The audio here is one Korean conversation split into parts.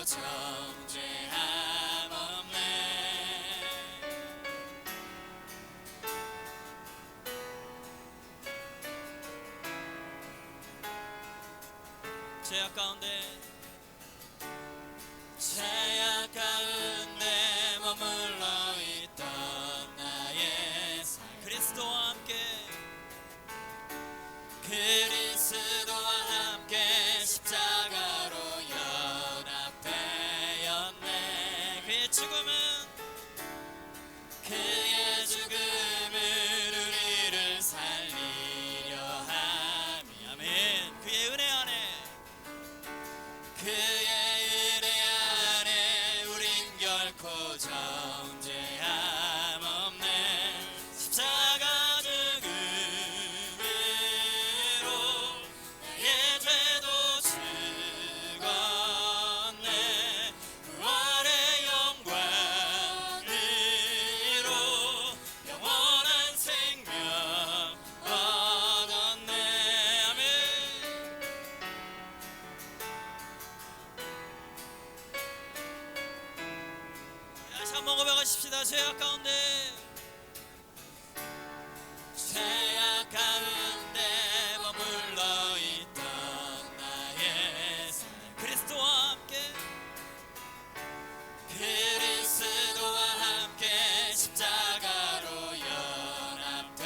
정죄함 없네. 죄악 가운데 머물러 있던 나의 삶, 그리스도와 함께 십자가로 연합되었네. 그의 죽음은 우리를 살리려 함이. 아멘. 그의 은혜 안에 우린 결코 정죄함 없네. 십자가 죽음으로 나의 죄도 죽었네. 부활의 영광으로 영원한 생명 얻었네. 아멘. 다시 한번 고백하십시다. 죄악 가운데 머물러 있던 나의 삶, 그리스도와 함께 십자가로 연합되었네.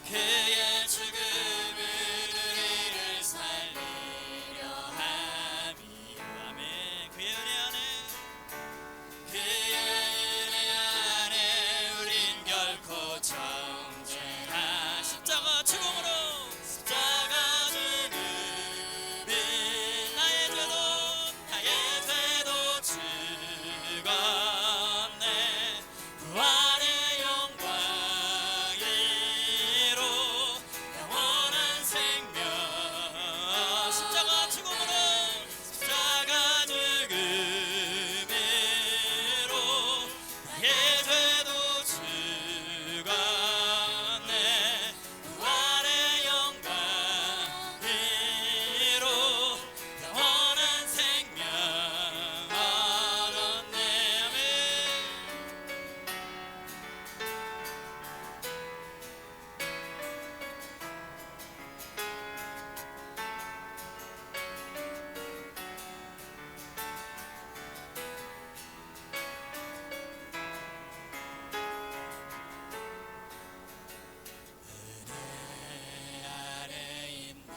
그의 죽음은 우리를 살리려 함이. 아멘. 그의 은혜 안에 우린 결코 정죄한 십자가 죽음은 나의 죄도 죽었네. 부활의 영광으로 영원한 생명. 십자가 죽음으로 나의 죄도 죽었네. 부활의 영광으로 영원한 생명 얻었네. 아멘. 은혜 아래 있네.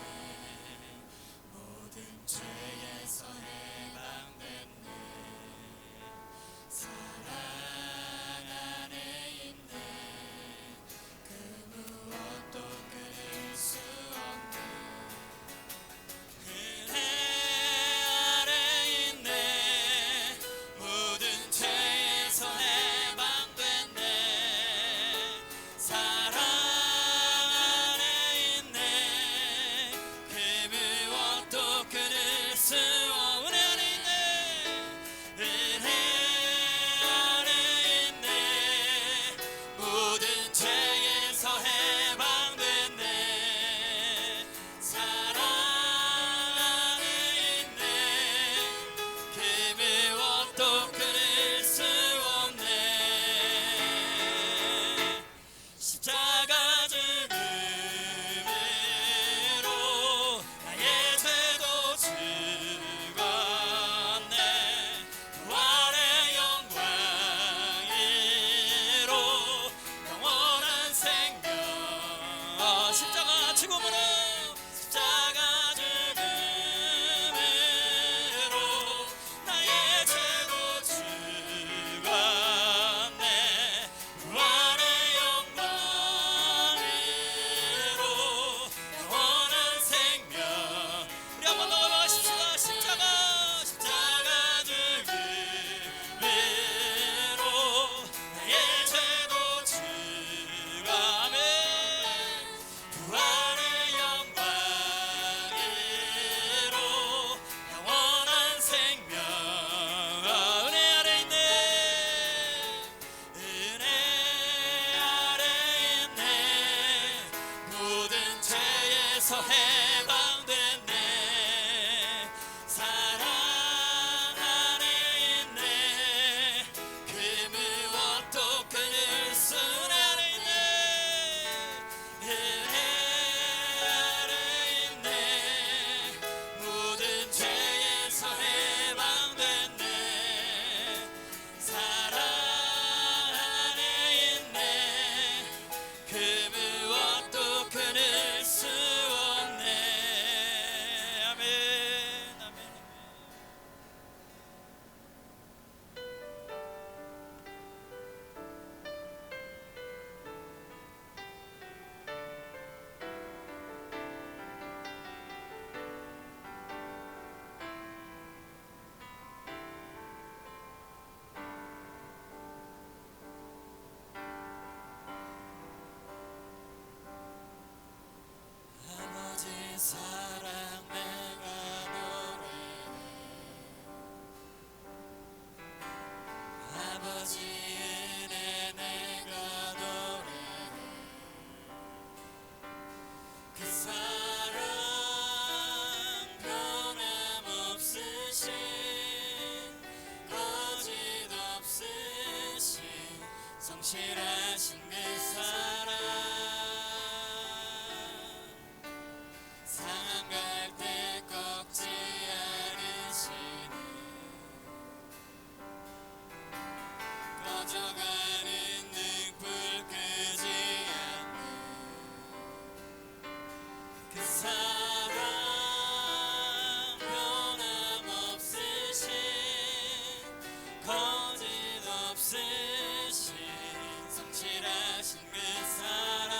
모든 죄에서 해방됐네. 사랑 안에 있네. 그 무엇도 끊을 수 없네. 은혜 아래 있네. 모든 죄에서 해방됐네. 사랑 안에 있네. 그 무엇도 끊을 수 없네. 은혜 안에 있네. 모든 죄에서 해방됐네. 사랑 안에 있네. 그 무엇도 끊을 수 없네. 십자가 죽음으로 나의 죄도 죽었네. 부활의 영광으로 영원한 생명. 십자가 죽음으로 나의 죄도 죽었네. 부활의 영광으로 영원한 생명. 우리 한번 더 고백하십시다. 십자가 죽음으로 나의 죄도 죽었네. 부활의 영광으로 영원한 생명. 은혜 아래 있네. 은혜 아래 있네. 모든 죄에서 해방됐네. 성실하신 그 사랑 상한 갈 때 꺾지 않으시는 꺼져가는 등불 끄지 않는 그 사랑 변함없으신 거짓없으신 성실하신 그 사랑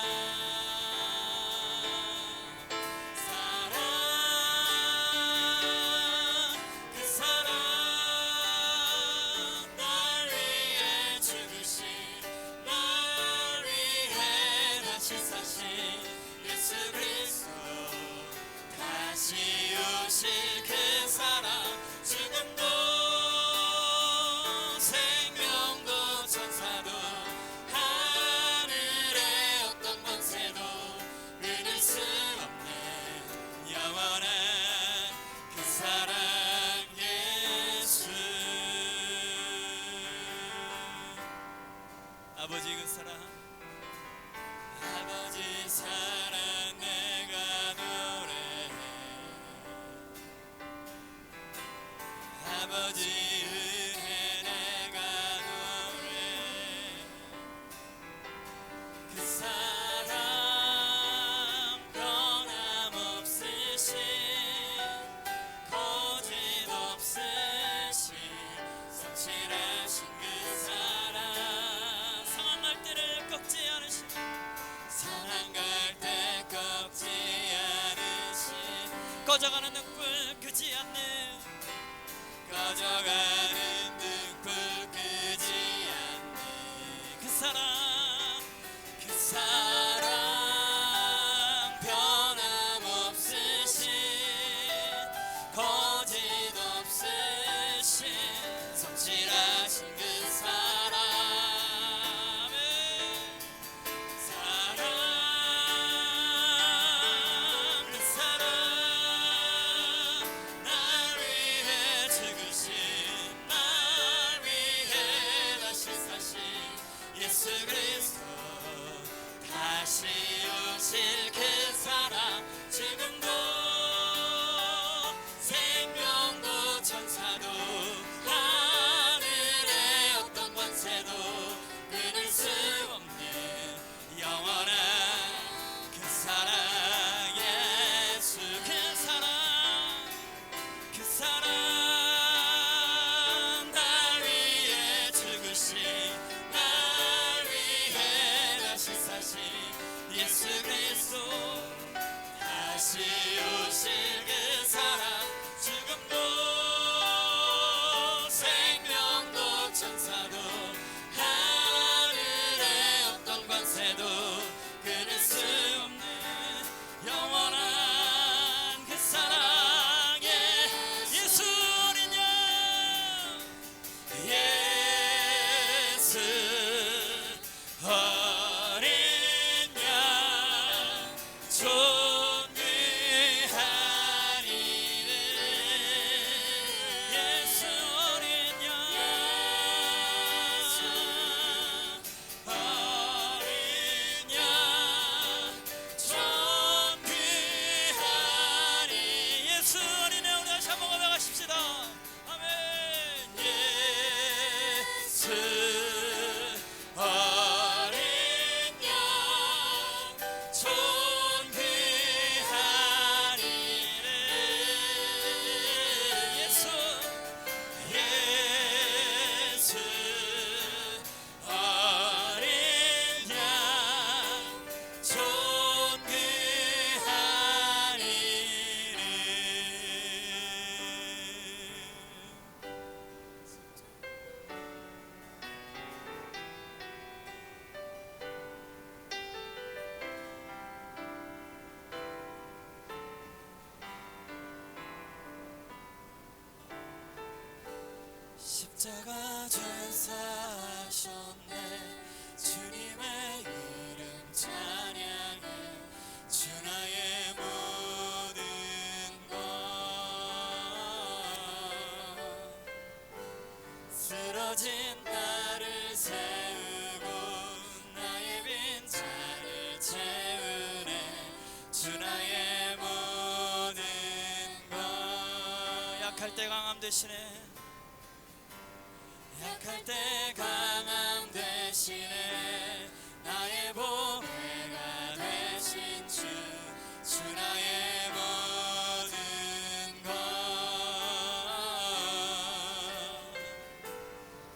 그 사랑 날 위해 죽으신 날 위해 다시 사신 예수 그리스도 다시 오실 그 사랑 지금도 생명도 천사도 하늘의 어떤 권세도 끊을 수 없는 영원한 그 사랑 예수 아버지 그 사랑 아버지 사랑 내가 노래해 아버지 은혜 내가 노래해 그 사랑 변함없으신 거짓없으신 성실하신 그 사랑 상한 갈 때를 꺾지 않으신 상한 갈 때 꺾지 않으신 꺼져가는 등불 끄지 않는 꺼져가는 등불 끄지 않는 그 사랑 변함없으신 거짓없으신 성실하신 그 사랑 그 사랑 날 위해 죽으신 날 위해 다시 사신 예수 그리스도 다시 오실 그 사랑 지금도 생명도 천사도 하늘의 어떤 권세도 끊을 수 없는 영원한 그 사랑 예수 그 사랑 날 위해 죽으신 날 위해 다시 사신 예수 그리스도 다시 오실 그 사랑 지금도 생명도 천사도 하늘의 어떤 권세도 끊을 수 없는 영원한 그 사랑 예수 어린 양 예수 어린 양 존귀하리는 예수 어린 양 어린 양 존귀하리 예수 어린 양 우리 다시 한번 고백하십시다 아멘 예수 어린 양 존귀하리는 예수 어린 양 십자가 전사하셨네 주님의 이름 찬양해 주 나의 모든 것 쓰러진 나를 세우고 약할 때 강함 되시네. 약할 때 강함 되시네. 나의 보배가 되신 주 나의 모든 것.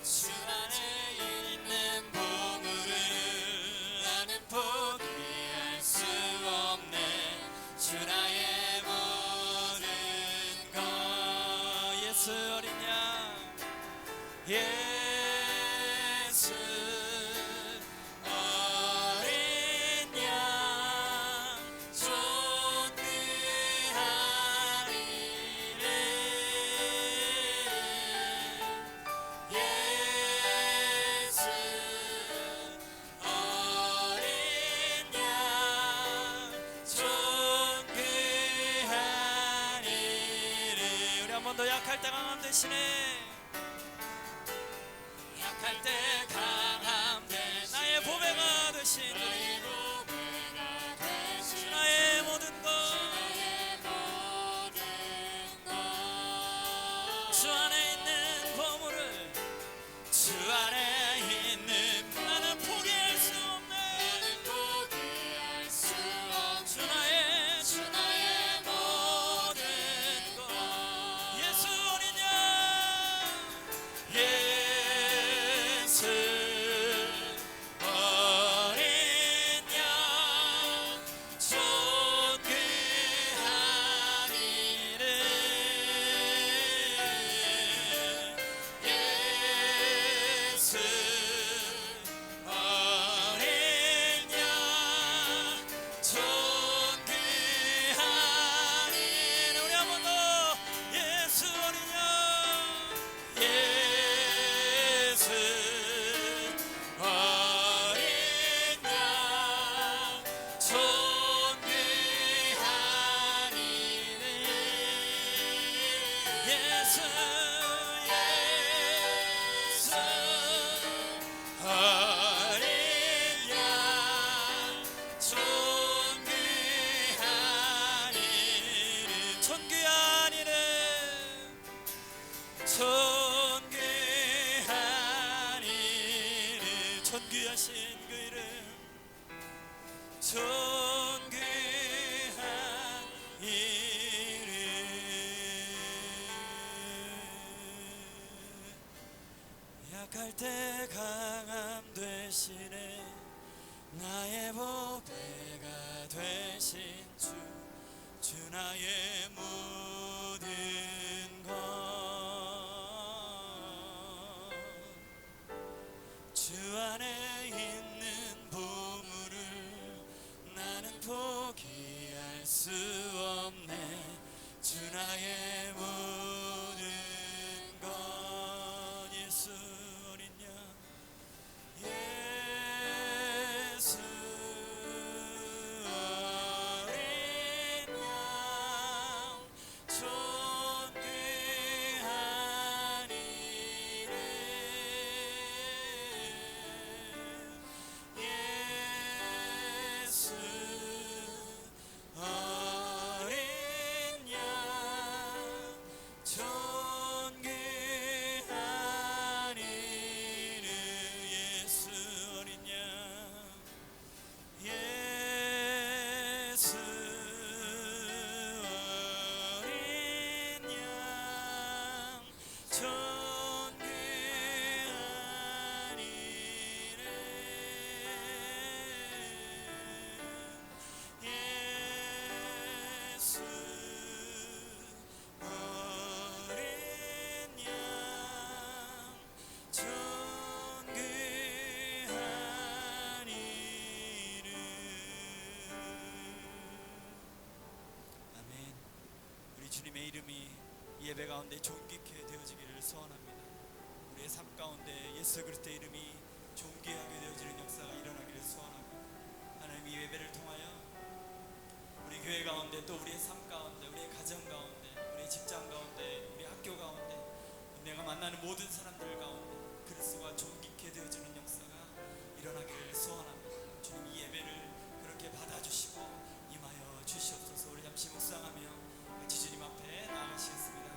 주 안에 있는 보물을 나는 포기할 수 없네. 주 나의 모든 것. 예수 어린 양, 예수 어린 양 존귀하리래. 예수 어린 양 존귀하리래. 우리 한 번 더 약할 때 강함 되시네. 약할 때 강함 되시네. 나의 보배가 되신 나의 보배가 되신 나의 모든 것. 나의 모든 것. 주 안에 있는 보물을 주 안에 있는 나는 포기할 수 없네. 나는 포기할 수 없네. 주 나의 주 나의 모든 것. 예수 어린 양, 예수 어린 양 존귀하리래. 예수 어린 양 존귀하리래. 우리 한 번 더 예수 어린 양, 예수 어린 양 존귀하리네. 예수 예수 어린 양 존귀하리네. 존귀하니래. 존귀하리네. 존귀하신 그 이름, 존귀한 이름. 약할 때 강함 되시네. 나의 보배가 되신 주 나의 모든 것. 주 안에 있는 보물을 나는 포기할 수 없네. 주 나의 모든 것. 예수 어린 양, 예수 어린 양 존귀하니래. 예수 어린 양 존귀하니래. 예수 어린 양, 예수 어린 양 존귀하니래. 예수 어린 양 존귀하니래. 아멘. 우리 주님의 이름이 이 예배 가운데 존귀케 되어지기를 소원합니다. 우리의 삶 가운데 예수 그리스도의 이름이 존귀하게 되어지는 역사가 일어나기를 소원합니다. 하나님, 이 예배를 통하여 우리 교회 가운데, 또 우리의 삶 가운데, 우리의 가정 가운데, 우리의 직장 가운데, 우리 학교 가운데, 내가 만나는 모든 사람들 가운데 그리스도가 존귀케 되어지는 역사가 일어나기를 소원합니다. 주님, 이 예배를 그렇게 받아주시고 임하여 주시옵소서. 우리 잠시 묵상하며 같이 주님 앞에 나아가시겠습니다.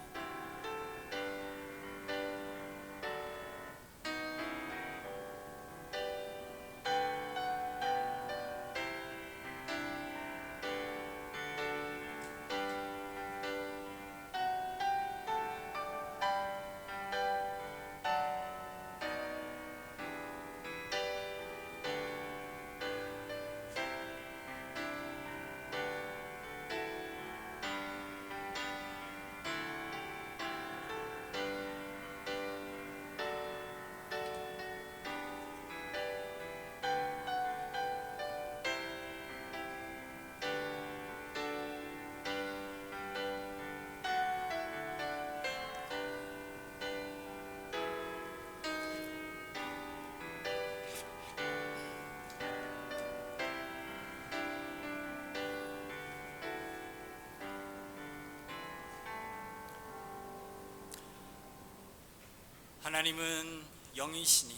하나님은 영이시니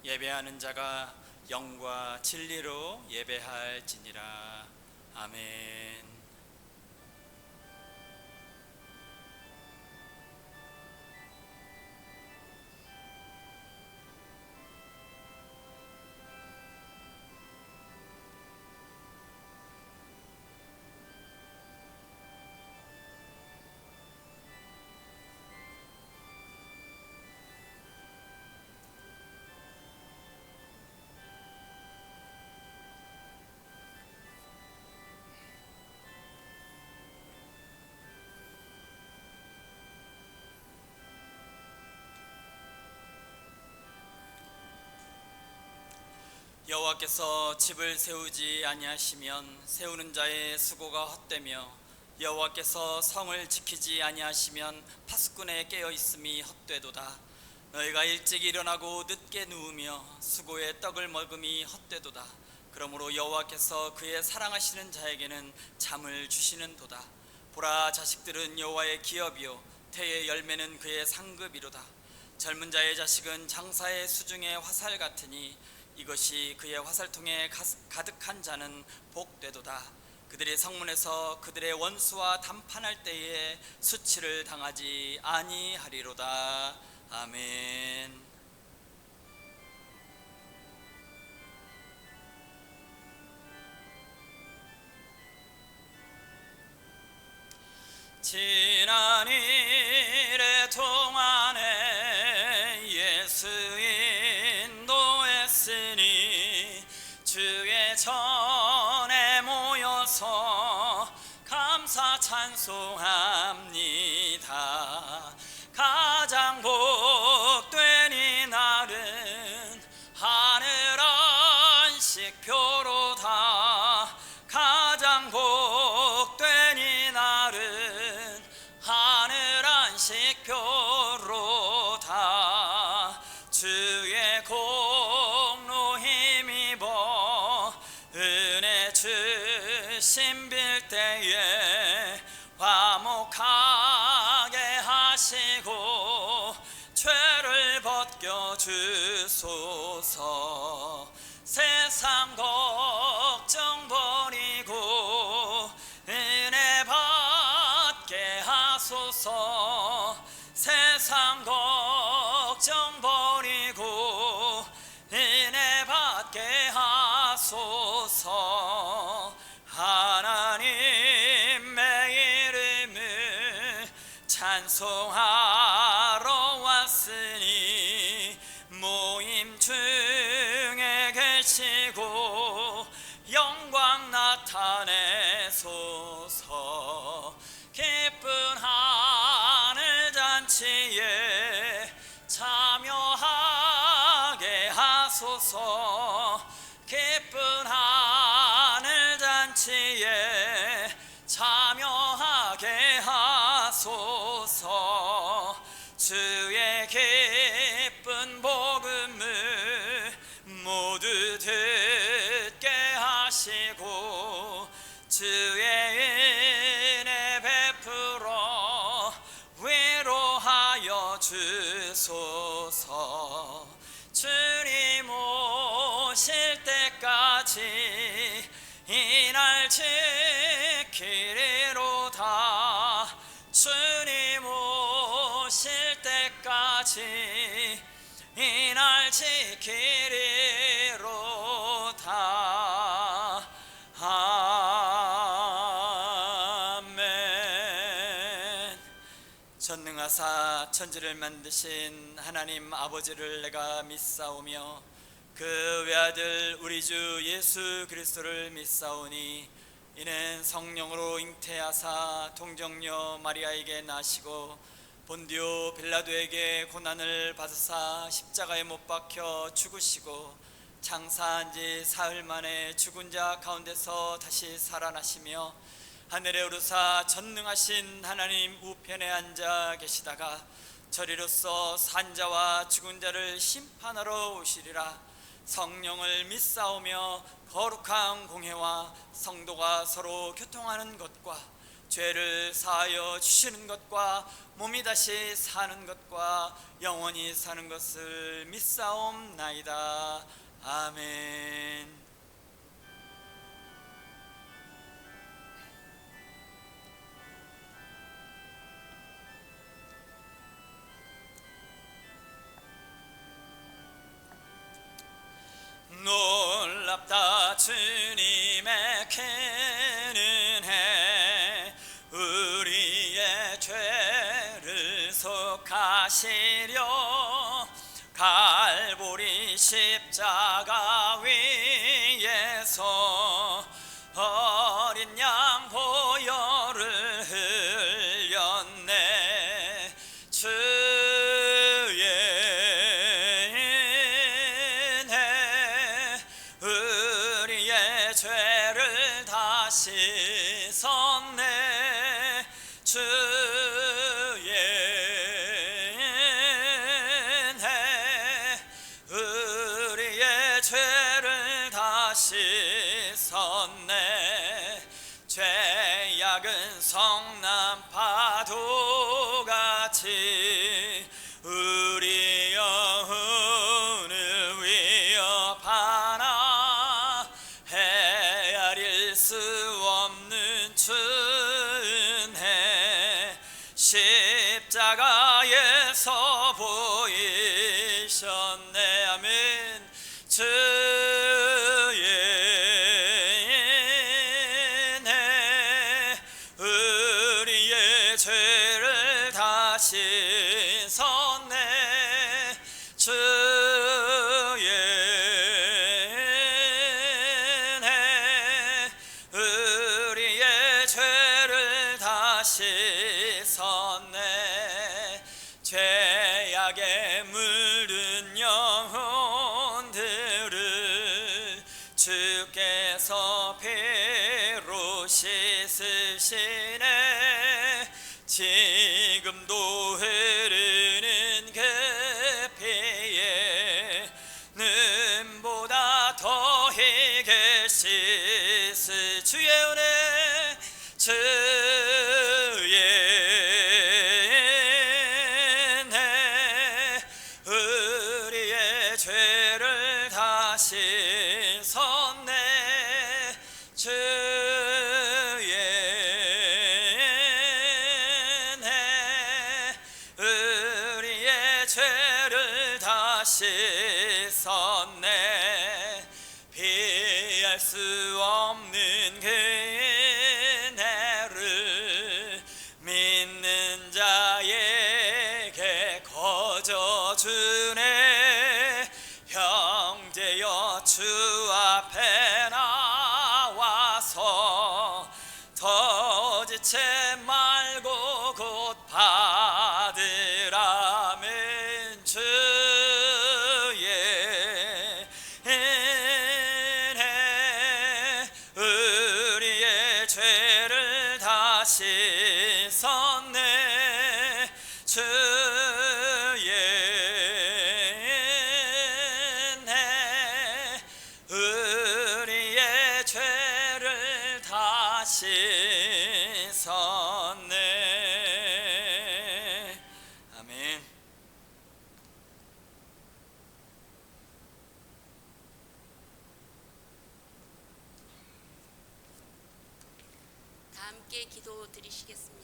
예배하는 자가 영과 진리로 예배할지니라. 아멘. 여호와께서 집을 세우지 아니하시면 세우는 자의 수고가 헛되며 여호와께서 성을 지키지 아니하시면 파수꾼의 깨어 있음이 헛되도다. 너희가 일찍 일어나고 늦게 누우며 수고의 떡을 먹음이 헛되도다. 그러므로 여호와께서 그의 사랑하시는 자에게는 잠을 주시는도다. 보라, 자식들은 여호와의 기업이요 태의 열매는 그의 상급이로다. 젊은 자의 자식은 장사의 수중의 화살 같으니 이것이 그의 화살통에 가득한 자는 복되도다. 그들이 성문에서 그들의 원수와 담판할 때에 수치를 당하지 아니하리로다. 아멘. 지난 일의 동안에 예수 인도했으니 주의 전에 모여서 감사 찬송합니다. 가장 복된 이 날은 하늘 안식표로다. 가장 복된 이 날은 하늘 안식표로다. 주의 공로 힘입어 은혜 주심 빌 때에 화목하게 하시고 죄를 벗겨 주소서. 세상 걱정 버리고 은혜 받게 하소서. 세상 걱정 버리고 은혜 받게 하소서. 하나님의 이름을 찬송하러 왔으니 모임 중에 계시고 영광 나타내소서. 기쁜 하늘 잔치에 참여하게 하소서. 기쁜 하늘 잔치에 참여하게 하소서. 주의 기쁜 복음을 모두 듣게 하시고 주의 은혜 베풀어 위로하여 주소서. 주님 오실 때까지 이 날 지키리로다. 주님 오실 때까지 이 날 지키리로다. 아멘. 전능하사 천지를 만드신 하나님 아버지를 내가 믿사오며 그 외아들 우리 주 예수 그리스도를 믿사오니 이는 성령으로 잉태하사 동정녀 마리아에게 나시고 본디오 빌라도에게 고난을 받으사 십자가에 못 박혀 죽으시고 장사한 지 사흘 만에 죽은 자 가운데서 다시 살아나시며 하늘에 오르사 전능하신 하나님 우편에 앉아 계시다가 저리로서 산자와 죽은 자를 심판하러 오시리라. 성령을 믿사오며 거룩한 공회와 성도가 서로 교통하는 것과 죄를 사하여 주시는 것과 몸이 다시 사는 것과 영원히 사는 것을 믿사옵나이다. 아멘. 놀랍다 주님의 큰 은혜, 우리의 죄를 속하시려 갈보리 십자가 위에서 어린 양 보혈을 흘렸네. 주의 은혜 우리의 죄를 다 씻었네. 주의 은혜 우리의 죄를 다 씻었네. 죄악은 성난 파도같이 우리 영혼을 위협하나 헤아릴 수 없는 주 은혜 십자가에서 보이셨네. 아멘. 주의 은혜 우리의 죄를 다 씻었네. 주의 은혜 우리의 죄를 다 씻었네. 죄악에 물든 영혼들을 주께서 피로 씻으시네. 지금도 흐르는 그 피에 눈보다 더 희게 씻으 주의 은혜 주의 은혜 우리의 죄를 다 씻었네. 주의 은혜 우리의 죄를 다 씻었네. 피할 수 없는 그 은혜를 믿는 자에게 거저 주네. 형제여 주 앞에 나와서 더 지체 말고 곧 받으라면 주의 은혜 우리의 죄를 다 씻었네. 주의 은혜 우리의 죄를 다 씻었네. 아멘. 다 함께 기도 드리시겠습니다.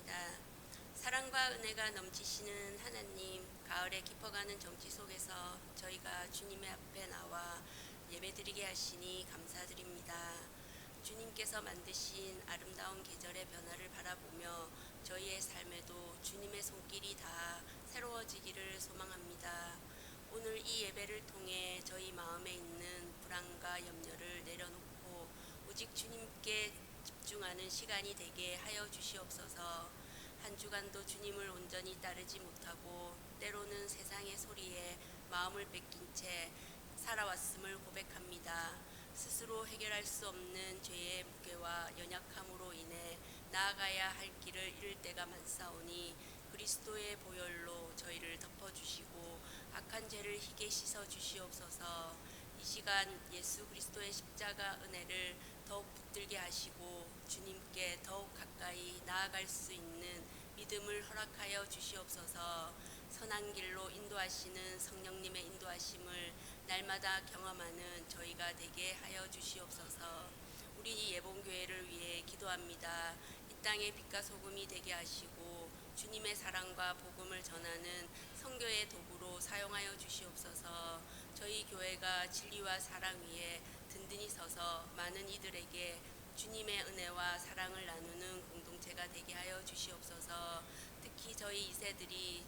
사랑과 은혜가 넘치시는 하나님, 가을에 깊어가는 정치 속에서 저희가 주님의 앞에 나와 예배드리게 하시니 감사드립니다. 주님께서 만드신 아름다운 계절의 변화를 바라보며 저희의 삶에도 주님의 손길이 다 새로워지기를 소망합니다. 오늘 이 예배를 통해 저희 마음에 있는 불안과 염려를 내려놓고 오직 주님께 집중하는 시간이 되게 하여 주시옵소서. 한 주간도 주님을 온전히 따르지 못하고 때로는 세상의 소리에 마음을 뺏긴 채 살아왔음을 고백합니다. 스스로 해결할 수 없는 죄의 무게와 연약함으로 인해 나아가야 할 길을 잃을 때가 많사오니 그리스도의 보혈로 저희를 덮어주시고 악한 죄를 희게 씻어 주시옵소서. 이 시간 예수 그리스도의 십자가 은혜를 더욱 붙들게 하시고 주님께 더욱 가까이 나아갈 수 있는 믿음을 허락하여 주시옵소서. 선한 길로 인도하시는 성령님의 인도하심을 날마다 경험하는 저희가 되게 하여 주시옵소서. 우리 예봉교회를 위해 기도합니다. 이 땅의 빛과 소금이 되게 하시고 주님의 사랑과 복음을 전하는 선교의 도구로 사용하여 주시옵소서. 저희 교회가 진리와 사랑 위에 든든히 서서 많은 이들에게 주님의 은혜와 사랑을 나누는 공동체가 되게 하여 주시옵소서. 특히 저희 2세들이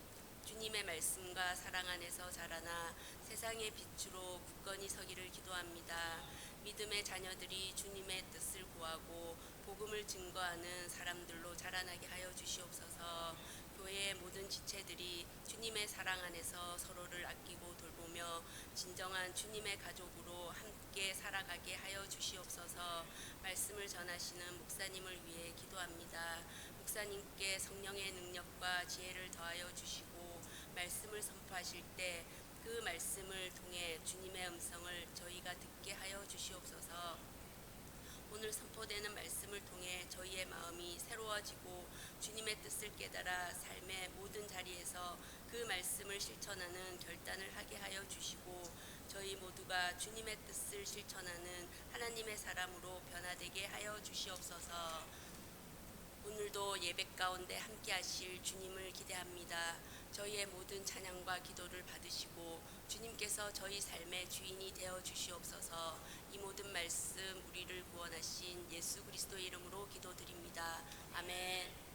주님의 말씀과 사랑 안에서 자라나 세상의 빛으로 굳건히 서기를 기도합니다. 믿음의 자녀들이 주님의 뜻을 구하고 복음을 증거하는 사람들로 자라나게 하여 주시옵소서. 교회의 모든 지체들이 주님의 사랑 안에서 서로를 아끼고 돌보며 진정한 주님의 가족으로 함께 살아가게 하여 주시옵소서. 말씀을 전하시는 목사님을 위해 기도합니다. 목사님께 성령의 능력과 지혜를 더하여 주시고 말씀을 선포하실 때 그 말씀을 통해 주님의 음성을 저희가 듣게 하여 주시옵소서. 오늘 선포되는 말씀을 통해 저희의 마음이 새로워지고 주님의 뜻을 깨달아 삶의 모든 자리에서 그 말씀을 실천하는 결단을 하게 하여 주시고 저희 모두가 주님의 뜻을 실천하는 하나님의 사람으로 변화되게 하여 주시옵소서. 오늘도 예배 가운데 함께 하실 주님을 기대합니다. 저희의 모든 찬양과 기도를 받으시고 주님께서 저희 삶의 주인이 되어 주시옵소서. 이 모든 말씀 우리를 구원하신 예수 그리스도의 이름으로 기도드립니다. 아멘.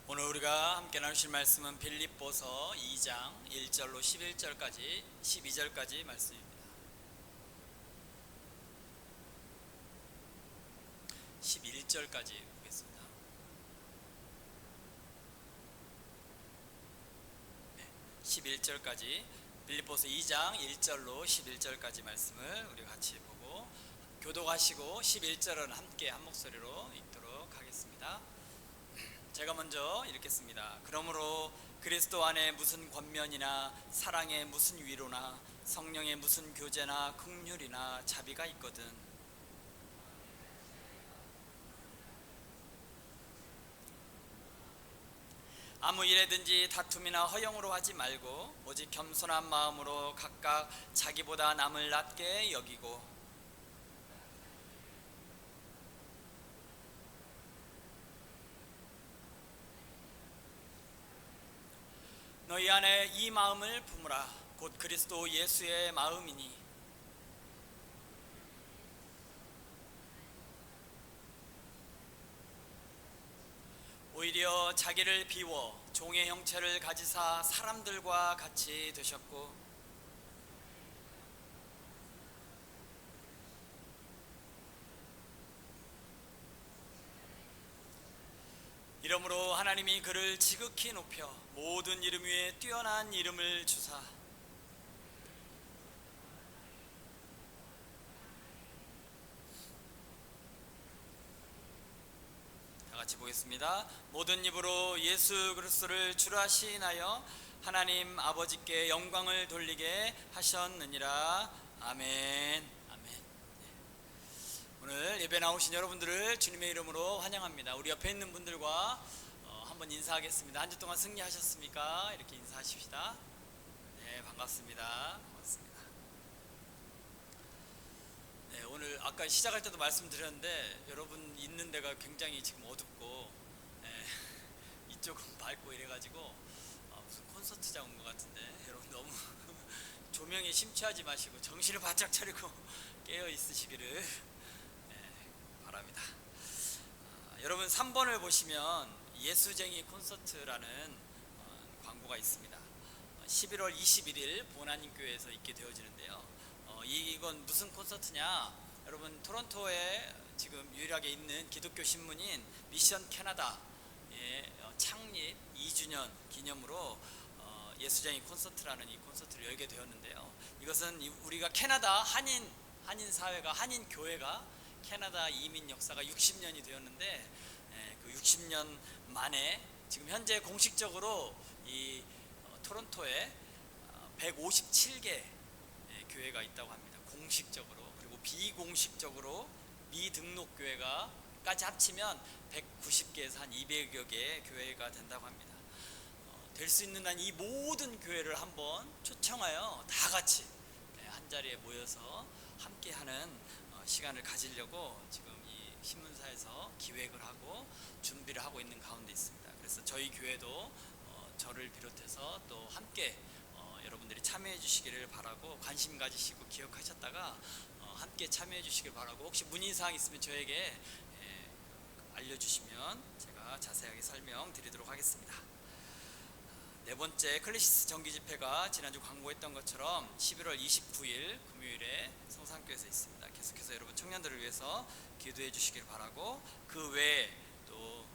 오늘 우리가 함께 나누실 말씀은 빌립보서 2장 1절로 11절까지 12절까지 말씀입니다. 11절까지 보겠습니다. 11절까지 빌립보서 2장 1절로 11절까지 말씀을 우리 같이 보고 교독하시고 11절은 함께 한 목소리로 읽도록 하겠습니다. 제가 먼저 읽겠습니다. 그러므로 그리스도 안에 무슨 권면이나 사랑에 무슨 위로나 성령의 무슨 교제나 긍휼이나 자비가 있거든 아무 일에든지 다툼이나 허영으로 하지 말고 오직 겸손한 마음으로 각각 자기보다 남을 낮게 여기고 너희 안에 이 마음을 품으라. 곧 그리스도 예수의 마음이니 오히려 자기를 비워 종의 형체를 가지사 사람들과 같이 되셨고 이러므로 하나님이 그를 지극히 높여 모든 이름 위에 뛰어난 이름을 주사 다 같이 보겠습니다. 모든 입으로 예수 그리스도를 주라 시인하여 하나님 아버지께 영광을 돌리게 하셨느니라. 아멘. 아멘. 오늘 예배 나오신 여러분들을 주님의 이름으로 환영합니다. 우리 옆에 있는 분들과 한번 인사하겠습니다. 한 주 동안 승리하셨습니까? 이렇게 인사하십시다. 네, 반갑습니다. 반갑습니다. 네, 오늘 아까 시작할 때도 말씀드렸는데 여러분 있는 데가 굉장히 지금 어둡고 이쪽은 밝고 이래가지고 무슨 콘서트장 온 것 같은데 여러분 너무 조명에 심취하지 마시고 정신을 바짝 차리고 깨어 있으시기를 바랍니다. 여러분 3번을 보시면 예수쟁이 콘서트라는 광고가 있습니다. 11월 21일 보나님교회에서 있게 되어지는데요. 이건 무슨 콘서트냐? 여러분 토론토에 지금 유일하게 있는 기독교 신문인 미션 캐나다의 창립 2주년 기념으로 예수쟁이 콘서트라는 이 콘서트를 열게 되었는데요. 이것은 우리가 캐나다 한인 사회가, 한인 교회가 캐나다 이민 역사가 60년이 되었는데, 그 60년 만에 지금 현재 공식적으로 이 토론토에 157개 교회가 있다고 합니다. 공식적으로. 그리고 비공식적으로 미등록 교회가까지 합치면 190개에서 한 200여 개의 교회가 된다고 합니다. 될 수 있는 한 이 모든 교회를 한번 초청하여 다 같이 한 자리에 모여서 함께하는 시간을 가지려고 지금 이 신문사에서 기획을 하고 준비를 하고 있는 가운데 있습니다. 그래서 저희 교회도 저를 비롯해서 또 함께 여러분들이 참여해 주시기를 바라고, 관심 가지시고 기억하셨다가 함께 참여해 주시길 바라고, 혹시 문의사항 있으면 저에게 알려주시면 제가 자세하게 설명드리도록 하겠습니다. 네 번째 클래시스 정기 집회가 지난주 광고했던 것처럼 11월 29일 금요일에 성산교회에서 있습니다. 계속해서 여러분 청년들을 위해서 기도해 주시길 바라고, 그 외에 또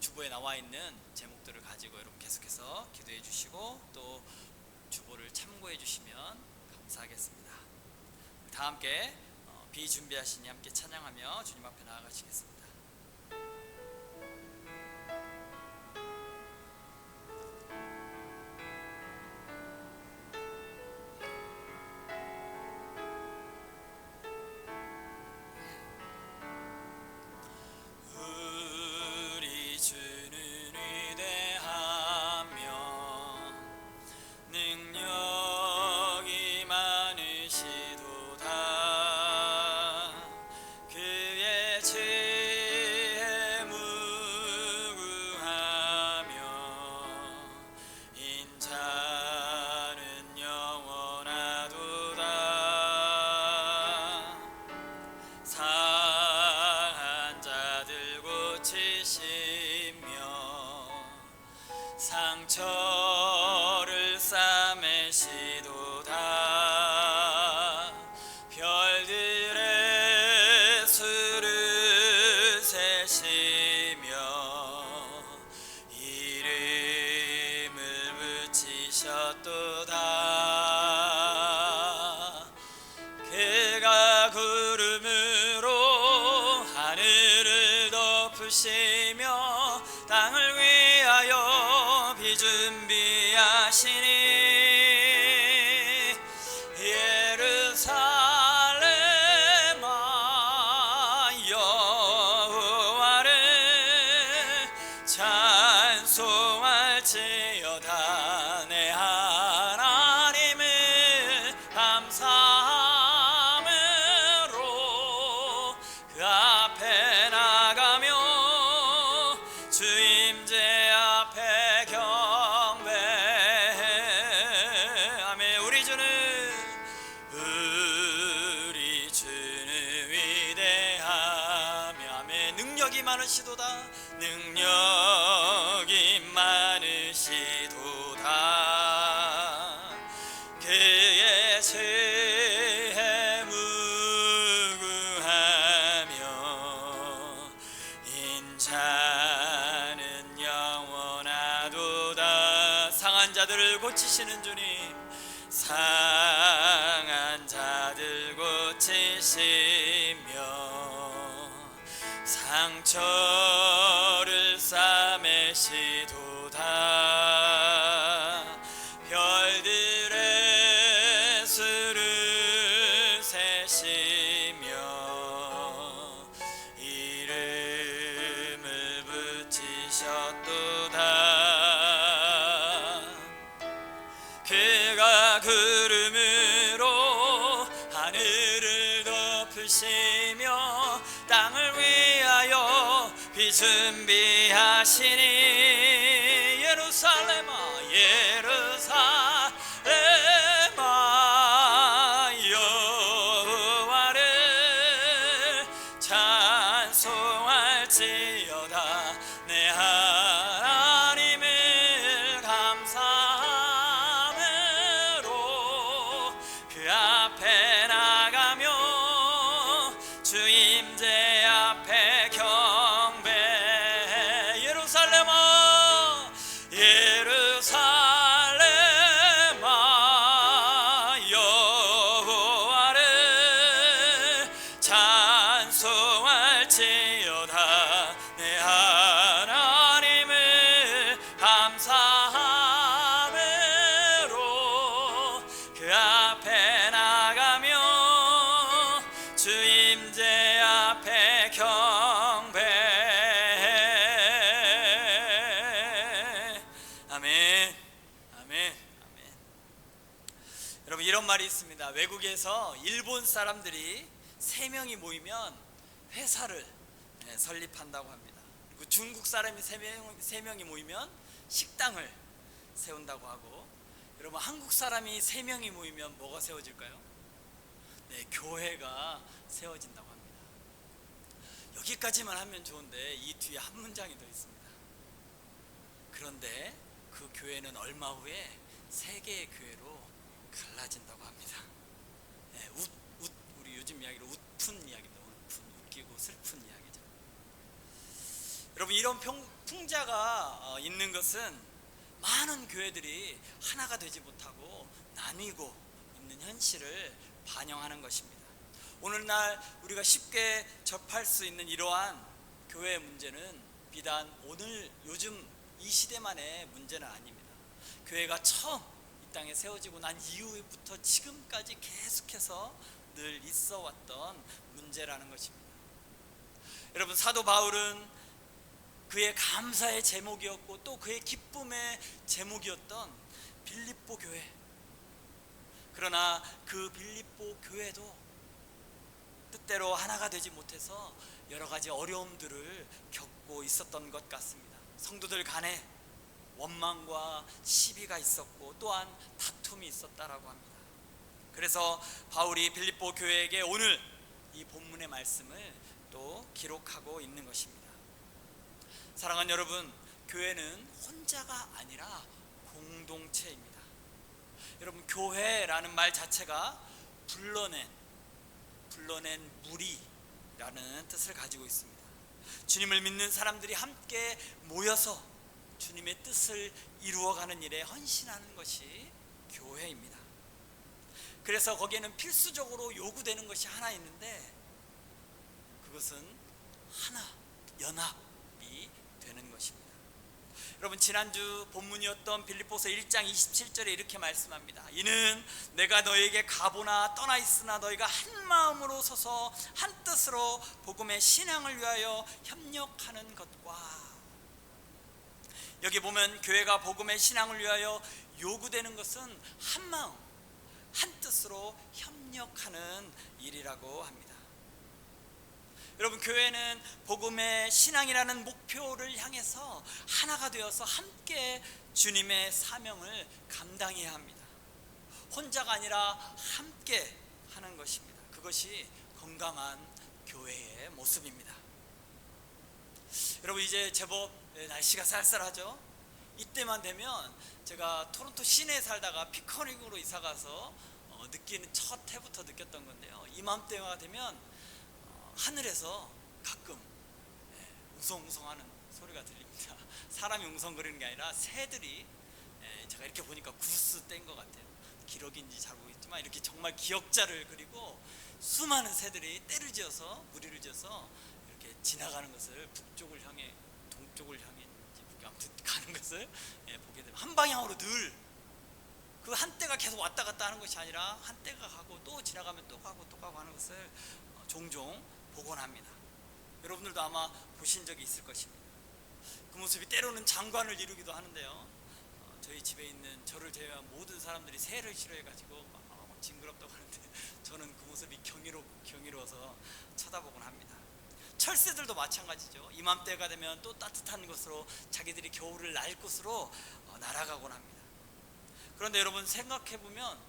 주보에 나와 있는 제목들을 가지고 여러분 계속해서 기도해 주시고 또 주보를 참고해 주시면 감사하겠습니다. 다 함께 비준비하시니 함께 찬양하며 주님 앞에 나아가시겠습니다. 우리 주는 위대하며 능력이 많으시도다. 그의 지혜 무궁하며 인자는 영원하도다. 상한 자들 고치시며 상처를 싸매시도다. 별들의 수를 세시며 이름을 붙이셨도다. 그가 구름으로 하늘을 덮으시며 땅을 위하여 비준비하시니 예루살렘아 여호와를 찬송할지어다. 내 하나님을 감사함으로 그 앞에 나가며 주 임재 앞에 경배하며 우리 주는 위대하며 아멘. 능력이 많으시도다. 능력이 많으시도다. 그의 지혜 무궁하며 인자는 영원하도다. 상한 자들을 고치시는 주님, 상한 자들 고치시며 상처를 싸매시도다. 별들의 수를 세시며 이름을 붙이셨도다. 그가 구름으로 하늘을 덮으시며 땅을 위하여 비준비하시니 예루살렘아 예루살렘아 여호와를 찬송할지어다. 내 하나님을 감사함으로 그 앞에 나가며 주 임재 앞에 경배. 예루살렘아 여러분 이런 말이 있습니다. 외국에서 일본 사람들이 3명이 모이면 회사를 설립한다고 합니다. 그리고 중국 사람이 3명이 모이면 식당을 세운다고 하고, 여러분 한국 사람이 3명이 모이면 뭐가 세워질까요? 네, 교회가 세워진다고 합니다. 여기까지만 하면 좋은데 이 뒤에 한 문장이 더 있습니다. 그런데 그 교회는 얼마 후에 3개의 교회로 갈라진다고 합니다. 네, 우리 요즘 이야기로 웃픈 이야기입니다. 웃기고 슬픈 이야기죠. 여러분 이런 풍자가 있는 것은 많은 교회들이 하나가 되지 못하고 나뉘고 있는 현실을 반영하는 것입니다. 오늘날 우리가 쉽게 접할 수 있는 이러한 교회의 문제는 비단 요즘 이 시대만의 문제는 아닙니다. 교회가 처음 이 땅에 세워지고 난 이후부터 지금까지 계속해서 늘 있어 왔던 문제라는 것입니다. 여러분 사도 바울은 그의 감사의 제목이었고 또 그의 기쁨의 제목이었던 빌립보 교회, 그러나 그 빌립보 교회도 뜻대로 하나가 되지 못해서 여러 가지 어려움들을 겪고 있었던 것 같습니다. 성도들 간에 원망과 시비가 있었고 또한 다툼이 있었다라고 합니다. 그래서 바울이 빌립보 교회에게 오늘 이 본문의 말씀을 또 기록하고 있는 것입니다. 사랑하는 여러분, 교회는 혼자가 아니라 공동체입니다. 여러분 교회라는 말 자체가 불러낸 무리라는 뜻을 가지고 있습니다. 주님을 믿는 사람들이 함께 모여서 주님의 뜻을 이루어가는 일에 헌신하는 것이 교회입니다. 그래서 거기에는 필수적으로 요구되는 것이 하나 있는데, 그것은 연합이 되는 것입니다. 여러분 지난주 본문이었던 빌립보서 1장 27절에 이렇게 말씀합니다. 이는 내가 너에게 가보나 떠나 있으나 너희가 한 마음으로 서서 한 뜻으로 복음의 신앙을 위하여 협력하는 것과, 여기 보면 교회가 복음의 신앙을 위하여 요구되는 것은 한 마음 한 뜻으로 협력하는 일이라고 합니다. 여러분 교회는 복음의 신앙이라는 목표를 향해서 하나가 되어서 함께 주님의 사명을 감당해야 합니다. 혼자가 아니라 함께 하는 것입니다. 그것이 건강한 교회의 모습입니다. 여러분 이제 제법 날씨가 쌀쌀하죠. 이때만 되면 제가 토론토 시내에 살다가 피커닉으로 이사가서 느끼는 첫 해부터 느꼈던 건데요, 이맘때가 되면 하늘에서 가끔 웅성웅성하는 소리가 들립니다. 사람이 웅성거리는 게 아니라 새들이, 제가 이렇게 보니까 구스 뗀 것 같아요. 기러기인지 잘 모르겠지만 이렇게 정말 기역자를 그리고 수많은 새들이 떼를 지어서 무리를 지어서 이렇게 지나가는 것을 북쪽을 향해 동쪽을 향해 아무튼 가는 것을 보게 되면 한 방향으로 늘 그 한때가 계속 왔다 갔다 하는 것이 아니라 한때가 가고 또 지나가면 또 가고 또 가고 하는 것을 종종 보곤 합니다. 여러분들도 아마 보신 적이 있을 것입니다. 그 모습이 때로는 장관을 이루기도 하는데요, 저희 집에 있는 저를 제외한 모든 사람들이 새를 싫어해가지고 막 징그럽다고 하는데 저는 그 모습이 경이로워서 쳐다보곤 합니다. 철새들도 마찬가지죠. 이맘때가 되면 또 따뜻한 곳으로 자기들이 겨울을 날 곳으로 날아가곤 합니다. 그런데 여러분 생각해보면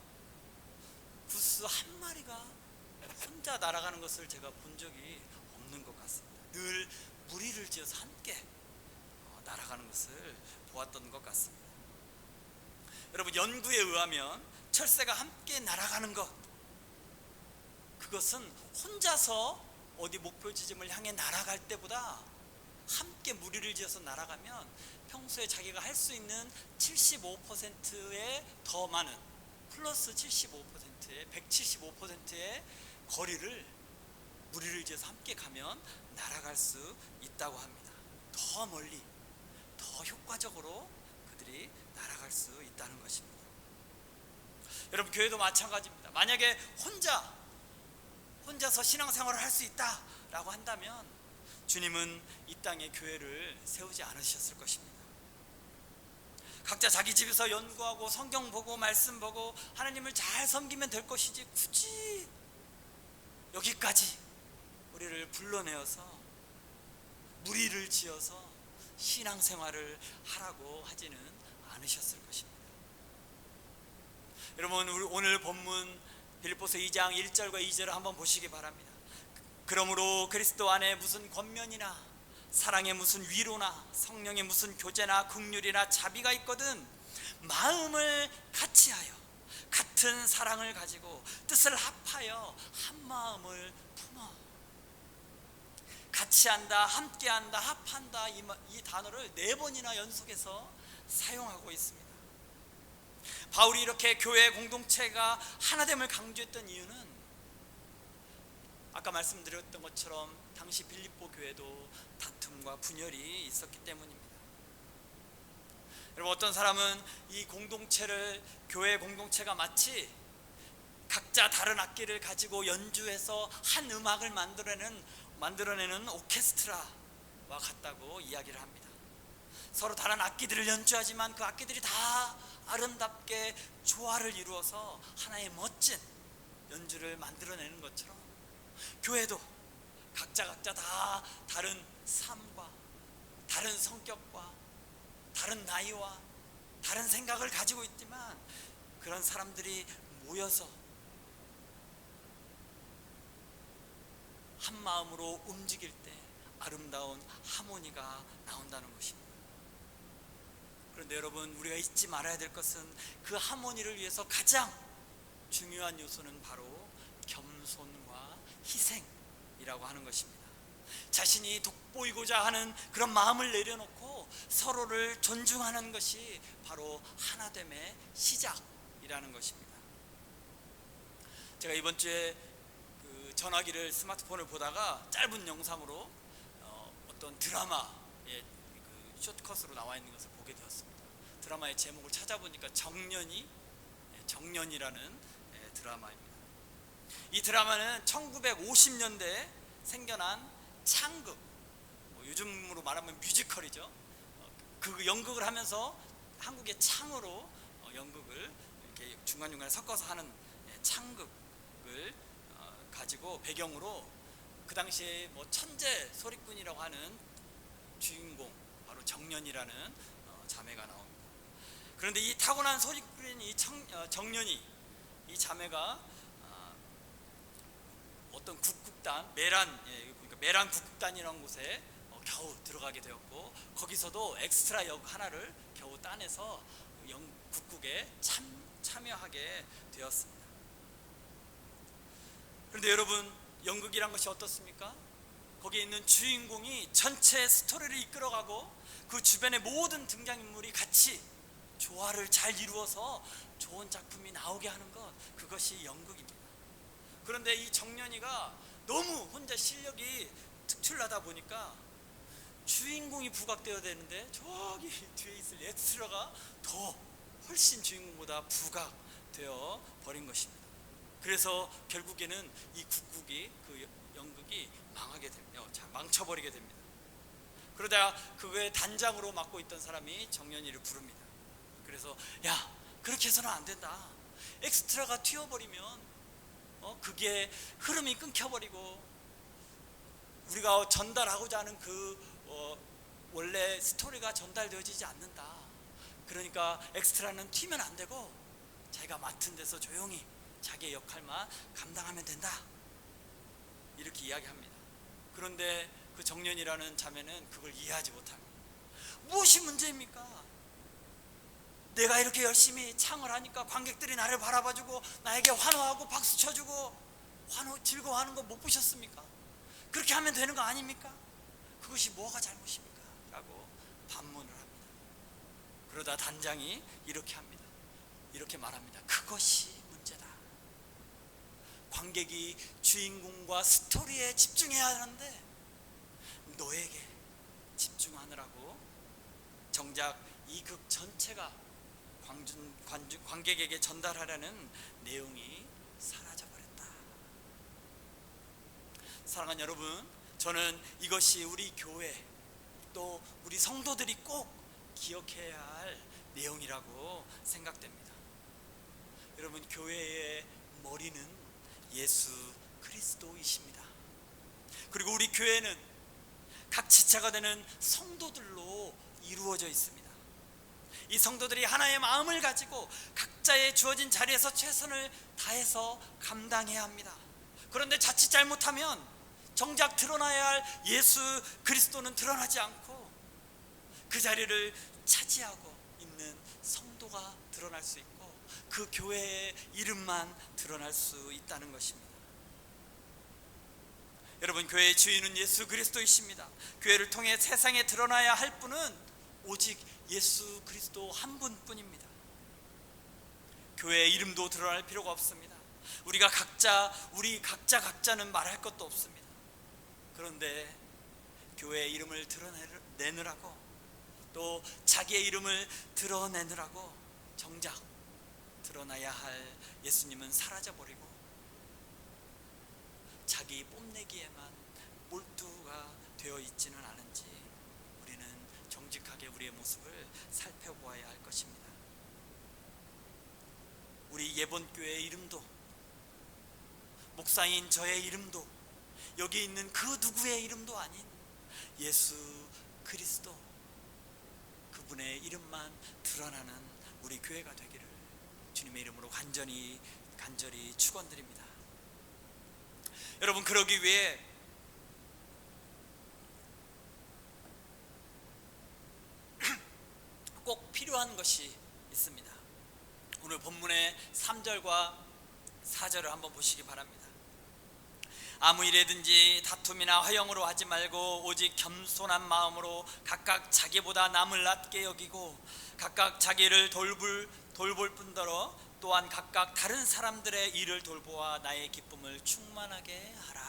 구스 한 마리가 혼자 날아가는 것을 제가 본 적이 없는 것 같습니다. 늘 무리를 지어서 함께 날아가는 것을 보았던 것 같습니다. 여러분 연구에 의하면 철새가 함께 날아가는 것, 그것은 혼자서 어디 목표 지점을 향해 날아갈 때보다 함께 무리를 지어서 날아가면 평소에 자기가 할 수 있는 75%의 더 많은 플러스 75%의 175%의 거리를 무리를 지어서 함께 가면 날아갈 수 있다고 합니다. 더 멀리 더 효과적으로 그들이 날아갈 수 있다는 것입니다. 여러분 교회도 마찬가지입니다. 만약에 혼자서 신앙생활을 할 수 있다라고 한다면 주님은 이 땅에 교회를 세우지 않으셨을 것입니다. 각자 자기 집에서 연구하고 성경 보고 말씀 보고 하나님을 잘 섬기면 될 것이지 굳이 여기까지 우리를 불러내어서 무리를 지어서 신앙생활을 하라고 하지는 않으셨을 것입니다. 여러분, 우리 오늘 본문 빌립보서 2장 1절과 2절을 한번 보시기 바랍니다. 그러므로 그리스도 안에 무슨 권면이나 사랑의 무슨 위로나 성령의 무슨 교제나 긍휼이나 자비가 있거든 마음을 같이하여 같은 사랑을 가지고 뜻을 합하여 한 마음을 품어. 같이한다, 함께한다, 합한다, 이 단어를 4번이나 연속해서 사용하고 있습니다. 바울이 이렇게 교회 공동체가 하나됨을 강조했던 이유는 아까 말씀드렸던 것처럼 당시 빌립보 교회도 다툼과 분열이 있었기 때문입니다. 여러분, 어떤 사람은 이 공동체를, 교회 공동체가 마치 각자 다른 악기를 가지고 연주해서 한 음악을 만들어내는 오케스트라와 같다고 이야기를 합니다. 서로 다른 악기들을 연주하지만 그 악기들이 다 아름답게 조화를 이루어서 하나의 멋진 연주를 만들어내는 것처럼 교회도 각자 다 다른 삶과 다른 성격과 다른 나이와 다른 생각을 가지고 있지만 그런 사람들이 모여서 한 마음으로 움직일 때 아름다운 하모니가 나온다는 것입니다. 그런데 여러분, 우리가 잊지 말아야 될 것은 그 하모니를 위해서 가장 중요한 요소는 바로 겸손과 희생이라고 하는 것입니다. 자신이 돋보이고자 하는 그런 마음을 내려놓고 서로를 존중하는 것이 바로 하나됨의 시작이라는 것입니다. 제가 이번 주에 전화기를, 스마트폰을 보다가 짧은 영상으로 어떤 드라마의 숏컷으로 나와 있는 것을 보게 되었습니다. 드라마의 제목을 찾아보니까 정년이라는 드라마입니다. 이 드라마는 1950년대에 생겨난 창극, 요즘으로 말하면 뮤지컬이죠. 그 연극을 하면서 한국의 창으로 연극을 이렇게 중간중간에 섞어서 하는 창극을 가지고 배경으로 그 당시에 천재 소리꾼이라고 하는 주인공, 바로 정년이라는 자매가 나옵니다. 그런데 이 타고난 소리꾼인 이 정년이, 이 자매가 어떤 국극단, 메란 국극단이라는 곳에 겨우 들어가게 되었고, 거기서도 엑스트라 역 하나를 겨우 따내서 국극에 참여하게 되었습니다. 그런데 여러분, 연극이란 것이 어떻습니까? 거기에 있는 주인공이 전체 스토리를 이끌어가고 그 주변의 모든 등장인물이 같이 조화를 잘 이루어서 좋은 작품이 나오게 하는 것, 그것이 연극입니다. 그런데 이 정년이가 너무 혼자 실력이 특출나다 보니까 주인공이 부각되어야 되는데 저기 뒤에 있을 엑스트라가 더 훨씬 주인공보다 부각되어 버린 것입니다. 그래서 결국에는 이 국극이, 그 연극이 망쳐버리게 됩니다. 그러다가 그거의 단장으로 맡고 있던 사람이 정년이를 부릅니다. 그래서 야, 그렇게 해서는 안 된다. 엑스트라가 튀어버리면 그게 흐름이 끊겨버리고 우리가 전달하고자 하는 원래 스토리가 전달되어지지 않는다. 그러니까 엑스트라는 튀면 안 되고 자기가 맡은 데서 조용히 자기의 역할만 감당하면 된다, 이렇게 이야기합니다. 그런데 그 정년이라는 자매는 그걸 이해하지 못합니다. 무엇이 문제입니까? 내가 이렇게 열심히 창을 하니까 관객들이 나를 바라봐주고 나에게 환호하고 박수 쳐주고 즐거워하는 거 못 보셨습니까? 그렇게 하면 되는 거 아닙니까? 그것이 뭐가 잘못입니까? 라고 반문을 합니다. 그러다 단장이 이렇게 말합니다. 그것이 문제다. 관객이 주인공과 스토리에 집중해야 하는데 너에게 집중하느라고 정작 이 극 전체가 관객에게 전달하려는 내용이 사라져버렸다. 사랑하는 여러분, 저는 이것이 우리 교회 또 우리 성도들이 꼭 기억해야 할 내용이라고 생각됩니다. 여러분, 교회의 머리는 예수 그리스도이십니다. 그리고 우리 교회는 각 지체가 되는 성도들로 이루어져 있습니다. 이 성도들이 하나의 마음을 가지고 각자의 주어진 자리에서 최선을 다해서 감당해야 합니다. 그런데 자칫 잘못하면 정작 드러나야 할 예수 그리스도는 드러나지 않고 그 자리를 차지하고 있는 성도가 드러날 수 있고 그 교회의 이름만 드러날 수 있다는 것입니다. 여러분, 교회의 주인은 예수 그리스도이십니다. 교회를 통해 세상에 드러나야 할 분은 오직 예수 그리스도 한 분뿐입니다. 교회의 이름도 드러날 필요가 없습니다. 우리 각자는 말할 것도 없습니다. 그런데 교회의 이름을 드러내느라고 또 자기의 이름을 드러내느라고 정작 드러나야 할 예수님은 사라져버리고 자기 뽐내기에만 몰두가 되어 있지는 않은지 우리는 정직하게 우리의 모습을 살펴보아야 할 것입니다. 우리 예본교회의 이름도 목사인 저의 이름도 여기 있는 그 누구의 이름도 아닌 예수 그리스도, 그분의 이름만 드러나는 우리 교회가 되기를 주님의 이름으로 간절히 축원드립니다. 여러분, 그러기 위해 꼭 필요한 것이 있습니다. 오늘 본문의 3절과 4절을 한번 보시기 바랍니다. 아무 일에든지 다툼이나 화형으로 하지 말고 오직 겸손한 마음으로 각각 자기보다 남을 낮게 여기고 각각 자기를 돌볼 뿐더러 또한 각각 다른 사람들의 일을 돌보아 나의 기쁨을 충만하게 하라.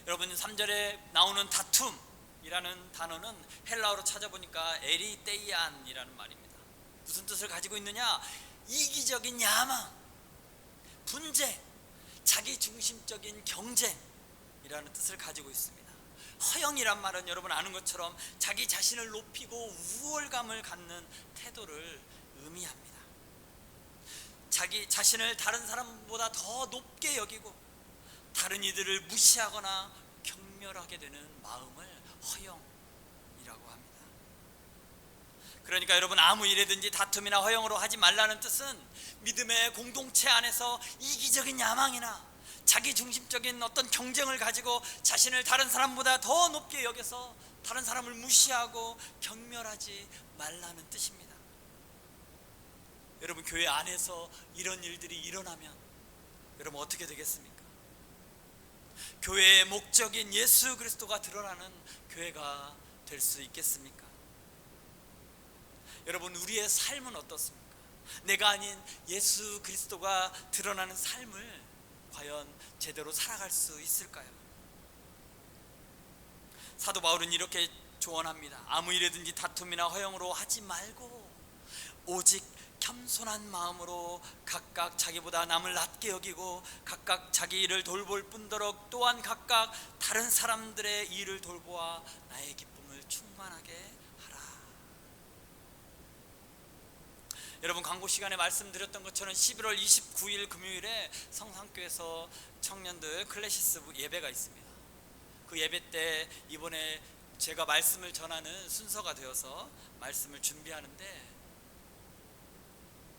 여러분, 3절에 나오는 다툼이라는 단어는 헬라어로 찾아보니까 에리테이안이라는 말입니다. 무슨 뜻을 가지고 있느냐? 이기적인 야망, 분쟁, 자기 중심적인 경쟁이라는 뜻을 가지고 있습니다. 허영이란 말은 여러분 아는 것처럼 자기 자신을 높이고 우월감을 갖는 태도를 의미합니다. 자기 자신을 다른 사람보다 더 높게 여기고 다른 이들을 무시하거나 경멸하게 되는 마음을 허영이라고 합니다. 그러니까 여러분, 아무 일에든지 다툼이나 허영으로 하지 말라는 뜻은 믿음의 공동체 안에서 이기적인 야망이나 자기 중심적인 어떤 경쟁을 가지고 자신을 다른 사람보다 더 높게 여겨서 다른 사람을 무시하고 경멸하지 말라는 뜻입니다. 여러분, 교회 안에서 이런 일들이 일어나면 여러분 어떻게 되겠습니까? 교회의 목적인 예수 그리스도가 드러나는 교회가 될 수 있겠습니까? 여러분, 우리의 삶은 어떻습니까? 내가 아닌 예수 그리스도가 드러나는 삶을 과연 제대로 살아갈 수 있을까요? 사도 바울은 이렇게 조언합니다. 아무 일에든지 다툼이나 허영으로 하지 말고 오직 겸손한 마음으로 각각 자기보다 남을 낮게 여기고 각각 자기 일을 돌볼 뿐더러 또한 각각 다른 사람들의 일을 돌보아 나의 기쁨을 충만하게 하라. 여러분, 광고 시간에 말씀드렸던 것처럼 11월 29일 금요일에 성산교에서 청년들 클래시스 예배가 있습니다. 그 예배 때 이번에 제가 말씀을 전하는 순서가 되어서 말씀을 준비하는데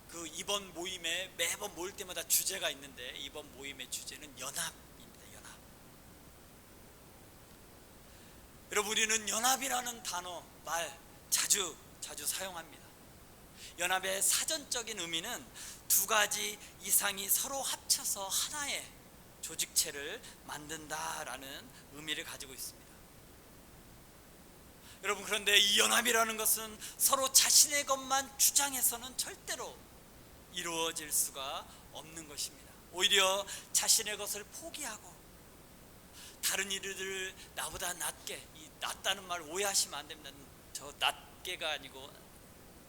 그 이번 모임에 매번 모일 때마다 주제가 있는데 이번 모임의 주제는 연합입니다. 연합. 여러분, 우리는 연합이라는 단어, 말 자주 사용합니다. 연합의 사전적인 의미는 두 가지 이상이 서로 합쳐서 하나의 조직체를 만든다라는 의미를 가지고 있습니다. 여러분, 그런데 이 연합이라는 것은 서로 자신의 것만 주장해서는 절대로 이루어질 수가 없는 것입니다. 오히려 자신의 것을 포기하고 다른 이들을 나보다 낮게, 이 낮다는 말 오해하시면 안 됩니다. 저 낮게가 아니고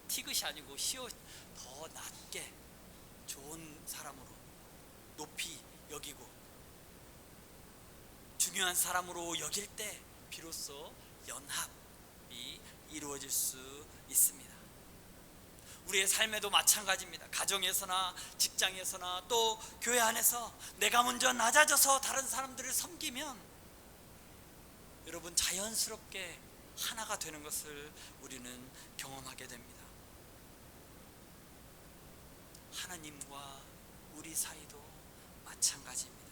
티귿이 아니고 더 낮게 좋은 사람으로 높이 여기고 중요한 사람으로 여길 때 비로소 연합이 이루어질 수 있습니다. 우리의 삶에도 마찬가지입니다. 가정에서나 직장에서나 또 교회 안에서 내가 먼저 낮아져서 다른 사람들을 섬기면 여러분 자연스럽게 하나가 되는 것을 우리는 경험하게 됩니다. 하나님과 우리 사이도 마찬가지입니다.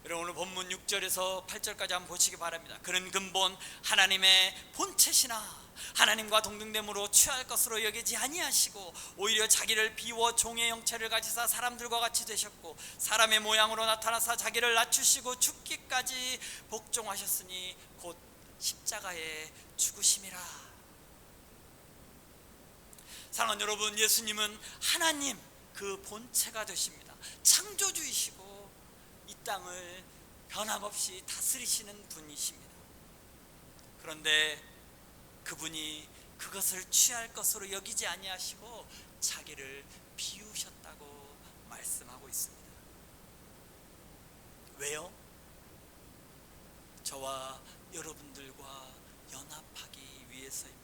여러분 오늘 본문 6절에서 8절까지 한번 보시기 바랍니다. 그는 근본 하나님의 본체시나 하나님과 동등됨으로 취할 것으로 여기지 아니하시고 오히려 자기를 비워 종의 형체를 가지사 사람들과 같이 되셨고 사람의 모양으로 나타나사 자기를 낮추시고 죽기까지 복종하셨으니 곧 십자가에 죽으심이라. 사랑하는 여러분, 예수님은 하나님 그 본체가 되십니다. 창조주이시고 이 땅을 변함없이 다스리시는 분이십니다. 그런데 그분이 그것을 취할 것으로 여기지 아니하시고 자기를 비우셨다고 말씀하고 있습니다. 왜요? 저와 여러분들과 연합하기 위해서입니다.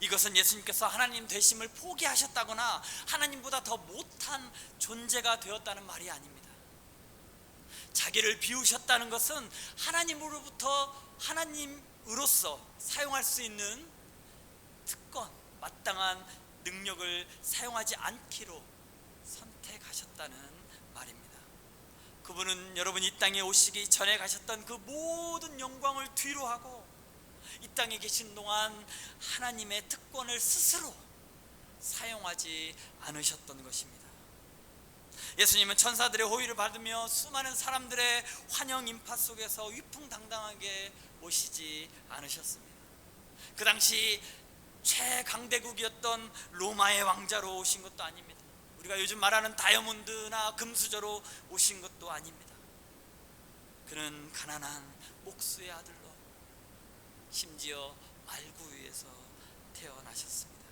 이것은 예수님께서 하나님 되심을 포기하셨다거나 하나님보다 더 못한 존재가 되었다는 말이 아닙니다. 자기를 비우셨다는 것은 하나님으로부터 하나님으로서 사용할 수 있는 특권, 마땅한 능력을 사용하지 않기로 선택하셨다는 말입니다. 그분은 여러분 이 땅에 오시기 전에 가셨던 그 모든 영광을 뒤로 하고 이 땅에 계신 동안 하나님의 특권을 스스로 사용하지 않으셨던 것입니다. 예수님은 천사들의 호의를 받으며 수많은 사람들의 환영 인파 속에서 위풍당당하게 오시지 않으셨습니다. 그 당시 최강대국이었던 로마의 왕자로 오신 것도 아닙니다. 우리가 요즘 말하는 다이아몬드나 금수저로 오신 것도 아닙니다. 그는 가난한 목수의 아들로 심지어 말구유에서 태어나셨습니다.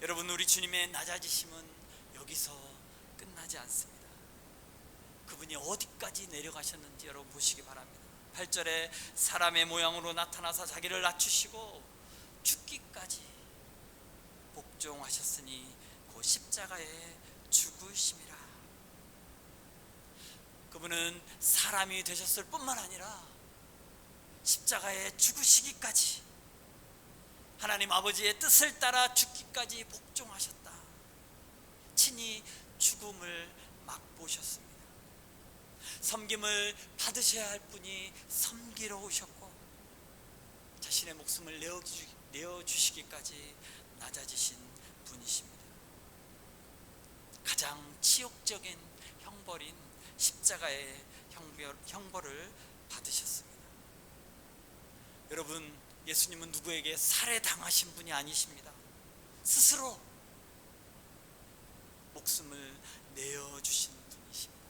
여러분, 우리 주님의 낮아지심은 여기서 끝나지 않습니다. 그분이 어디까지 내려가셨는지 여러분 보시기 바랍니다. 8절에 사람의 모양으로 나타나서 자기를 낮추시고 죽기까지 복종하셨으니 곧 십자가에 죽으심이라. 그분은 사람이 되셨을 뿐만 아니라 십자가에 죽으시기까지 하나님 아버지의 뜻을 따라 죽기까지 복종하셨다. 친히 죽음을 맛보셨습니다. 섬김을 받으셔야 할 분이 섬기러 오셨고 자신의 목숨을 내어주시기까지 낮아지신 분이십니다. 가장 치욕적인 형벌인 십자가의 형벌을 받으셨습니다. 여러분, 예수님은 누구에게 살해당하신 분이 아니십니다. 스스로 목숨을 내어주신 분이십니다.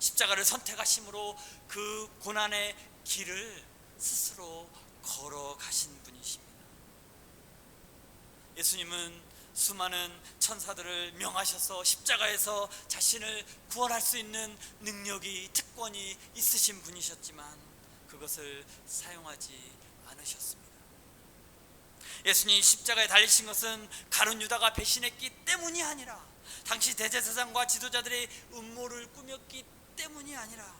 십자가를 선택하심으로 그 고난의 길을 스스로 걸어가신 분이십니다. 예수님은 수많은 천사들을 명하셔서 십자가에서 자신을 구원할 수 있는 능력이, 특권이 있으신 분이셨지만 그것을 사용하지 않으셨습니다. 예수님이 십자가에 달리신 것은 가룟 유다가 배신했기 때문이 아니라 당시 대제사장과 지도자들의 음모를 꾸몄기 때문이 아니라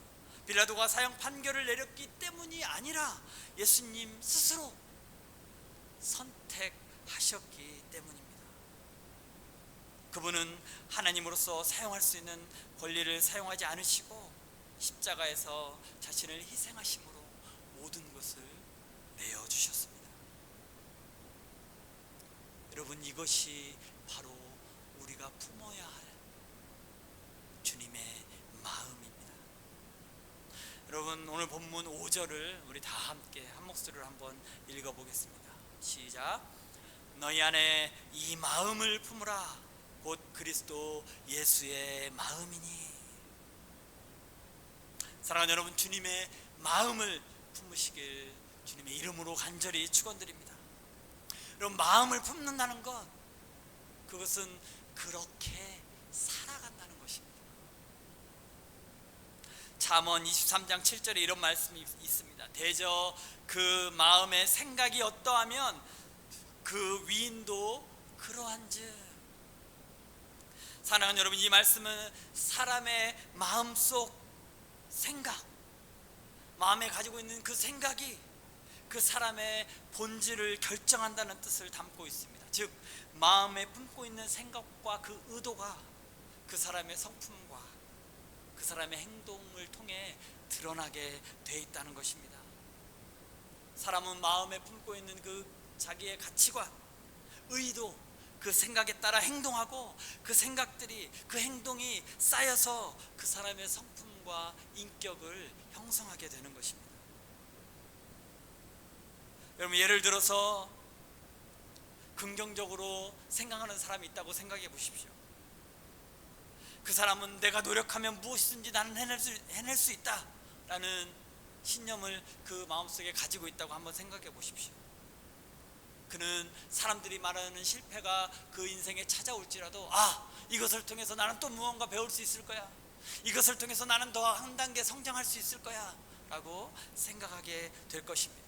빌라도가 사형 판결을 내렸기 때문이 아니라 예수님 스스로 선택하셨기 때문입니다. 그분은 하나님으로서 사용할 수 있는 권리를 사용하지 않으시고 십자가에서 자신을 희생하심으로 모든 것을 내어주셨습니다. 여러분, 이것이 바로 우리가 품어야 할 주님의 마음입니다. 여러분, 오늘 본문 5절을 우리 다 함께 한 목소리로 한번 읽어보겠습니다. 시작. 너희 안에 이 마음을 품으라. 곧 그리스도 예수의 마음이니. 사랑하는 여러분, 주님의 마음을 품으시길 주님의 이름으로 간절히 축원드립니다. 여러분, 마음을 품는다는 것, 그것은 그렇게 살아간다는 것입니다. 잠언 23장 7절에 이런 말씀이 있습니다. 대저 그 마음의 생각이 어떠하면 그 위인도 그러한즉. 사랑하는 여러분, 이 말씀은 사람의 마음속 생각, 마음에 가지고 있는 그 생각이 그 사람의 본질을 결정한다는 뜻을 담고 있습니다. 즉 마음에 품고 있는 생각과 그 의도가 그 사람의 성품과 그 사람의 행동을 통해 드러나게 돼 있다는 것입니다. 사람은 마음에 품고 있는 그 자기의 가치관, 의도, 그 생각에 따라 행동하고 그 생각들이, 그 행동이 쌓여서 그 사람의 성품과 인격을 형성하게 되는 것입니다. 여러분, 예를 들어서 긍정적으로 생각하는 사람이 있다고 생각해 보십시오. 그 사람은 내가 노력하면 무엇이든지 나는 해낼 수 있다라는 신념을 그 마음속에 가지고 있다고 한번 생각해 보십시오. 그는 사람들이 말하는 실패가 그 인생에 찾아올지라도 이것을 통해서 나는 또 무언가 배울 수 있을 거야, 이것을 통해서 나는 더 한 단계 성장할 수 있을 거야 라고 생각하게 될 것입니다.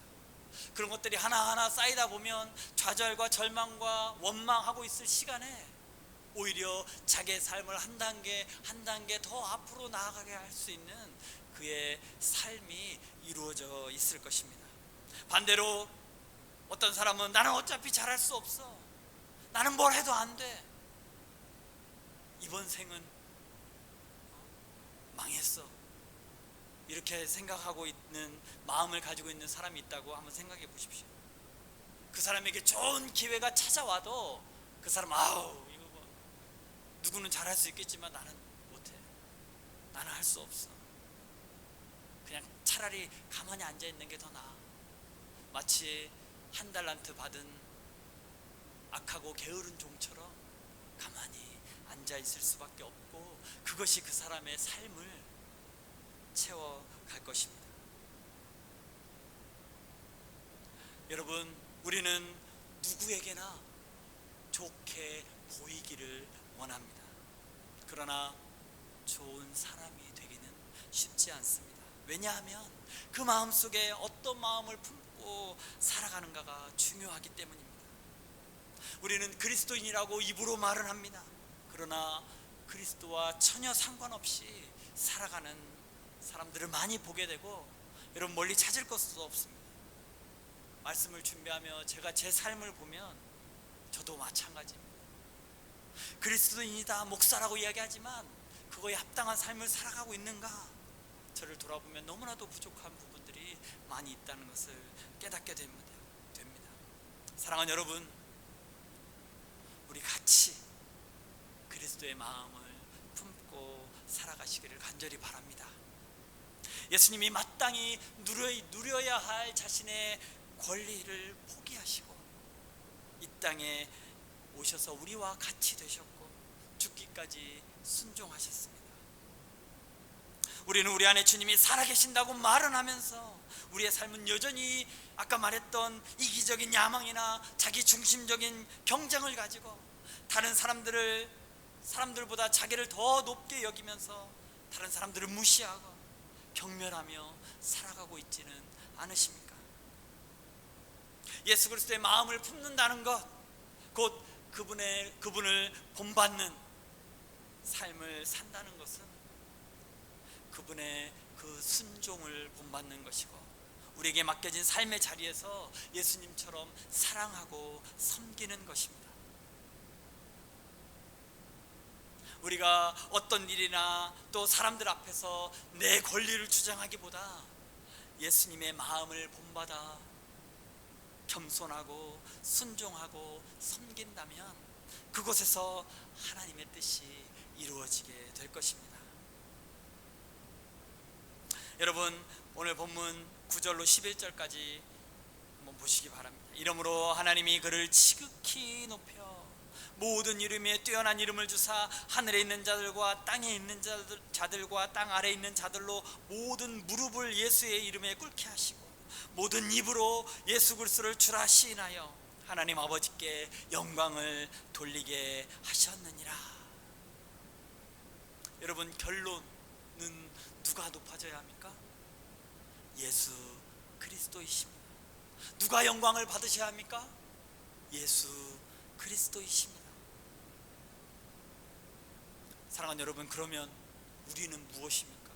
그런 것들이 하나하나 쌓이다 보면 좌절과 절망과 원망하고 있을 시간에 오히려 자기의 삶을 한 단계 더 앞으로 나아가게 할 수 있는 그의 삶이 이루어져 있을 것입니다. 반대로 어떤 사람은 나는 어차피 잘할 수 없어, 나는 뭘 해도 안 돼, 이번 생은 망했어, 이렇게 생각하고 있는 마음을 가지고 있는 사람이 있다고 한번 생각해 보십시오. 그 사람에게 좋은 기회가 찾아와도 그 사람 이거 뭐 누구는 잘할 수 있겠지만 나는 못해, 나는 할 수 없어, 그냥 차라리 가만히 앉아 있는 게 더 나아. 마치 한 달란트 받은 악하고 게으른 종처럼 가만히 앉아 있을 수밖에 없고, 그것이 그 사람의 삶을 채워갈 것입니다. 여러분, 우리는 누구에게나 좋게 보이기를 원합니다. 그러나 좋은 사람이 되기는 쉽지 않습니다. 왜냐하면 그 마음속에 어떤 마음을 품고 살아가는가가 중요하기 때문입니다. 우리는 그리스도인이라고 입으로 말은 합니다. 그러나 그리스도와 전혀 상관없이 살아가는 사람들을 많이 보게 되고, 여러분 멀리 찾을 것도 없습니다. 말씀을 준비하며 제가 제 삶을 보면 저도 마찬가지입니다. 그리스도인이다, 목사라고 이야기하지만 그거에 합당한 삶을 살아가고 있는가, 저를 돌아보면 너무나도 부족한 부분들이 많이 있다는 것을 깨닫게 됩니다. 사랑하는 여러분, 우리 같이 그리스도의 마음을 품고 살아가시기를 간절히 바랍니다. 예수님이 마땅히 누려야 할 자신의 권리를 포기하시고 이 땅에 오셔서 우리와 같이 되셨고 죽기까지 순종하셨습니다. 우리는 우리 안에 주님이 살아계신다고 말은 하면서 우리의 삶은 여전히 아까 말했던 이기적인 야망이나 자기 중심적인 경쟁을 가지고 다른 사람들보다 자기를 더 높게 여기면서 다른 사람들을 무시하고 경멸하며 살아가고 있지는 않으십니까? 예수 그리스도의 마음을 품는다는 것, 곧 그분을 본받는 삶을 산다는 것은 그분의 그 순종을 본받는 것이고, 우리에게 맡겨진 삶의 자리에서 예수님처럼 사랑하고 섬기는 것입니다. 우리가 어떤 일이나 또 사람들 앞에서 내 권리를 주장하기보다 예수님의 마음을 본받아 겸손하고 순종하고 섬긴다면 그곳에서 하나님의 뜻이 이루어지게 될 것입니다. 여러분, 오늘 본문 9절로 11절까지 한번 보시기 바랍니다. 이러므로 하나님이 그를 지극히 높여 모든 이름에 뛰어난 이름을 주사 하늘에 있는 자들과 땅에 있는 자들과 땅 아래에 있는 자들로 모든 무릎을 예수의 이름에 꿇게 하시고 모든 입으로 예수 그리스도를 주라 시인하여 하나님 아버지께 영광을 돌리게 하셨느니라. 여러분, 결론은 누가 높아져야 합니까? 예수 그리스도이십니다. 누가 영광을 받으셔야 합니까? 예수 그리스도이십니다. 사랑하는 여러분, 그러면 우리는 무엇입니까?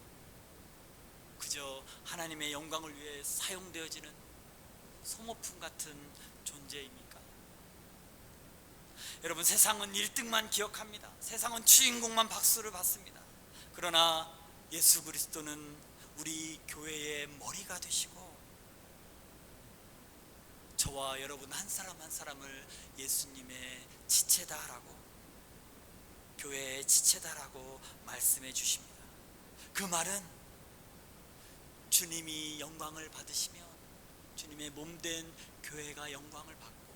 그저 하나님의 영광을 위해 사용되어지는 소모품 같은 존재입니까? 여러분, 세상은 1등만 기억합니다. 세상은 주인공만 박수를 받습니다. 그러나 예수 그리스도는 우리 교회의 머리가 되시고 저와 여러분 한 사람 한 사람을 예수님의 지체다라고, 교회의 지체다라고 말씀해 주십니다. 그 말은 주님이 영광을 받으시면 주님의 몸된 교회가 영광을 받고,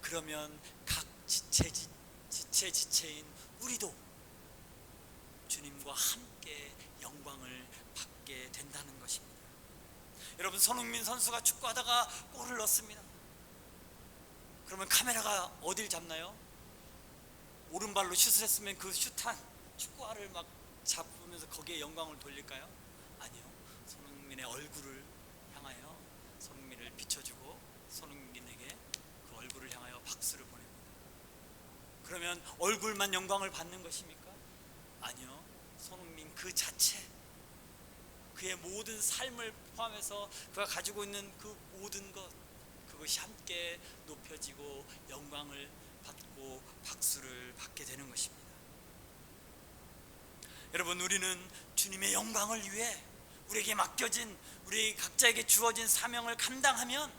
그러면 각 지체인 우리도 주님과 함께 영광을 받게 된다는 것입니다. 여러분, 손흥민 선수가 축구하다가 골을 넣습니다. 그러면 카메라가 어딜 잡나요? 오른발로 슛을 했으면 그 슛한 축구화를 막 잡으면서 거기에 영광을 돌릴까요? 아니요. 손흥민의 얼굴을 향하여 손흥민을 비춰주고 손흥민에게 그 얼굴을 향하여 박수를 보냅니다. 그러면 얼굴만 영광을 받는 것입니까? 아니요. 손흥민 그 자체, 그의 모든 삶을 포함해서 그가 가지고 있는 그 모든 것, 그것이 함께 높여지고 영광을 받고 박수를 받게 되는 것입니다. 여러분, 우리는 주님의 영광을 위해 우리에게 맡겨진, 우리 각자에게 주어진 사명을 감당하면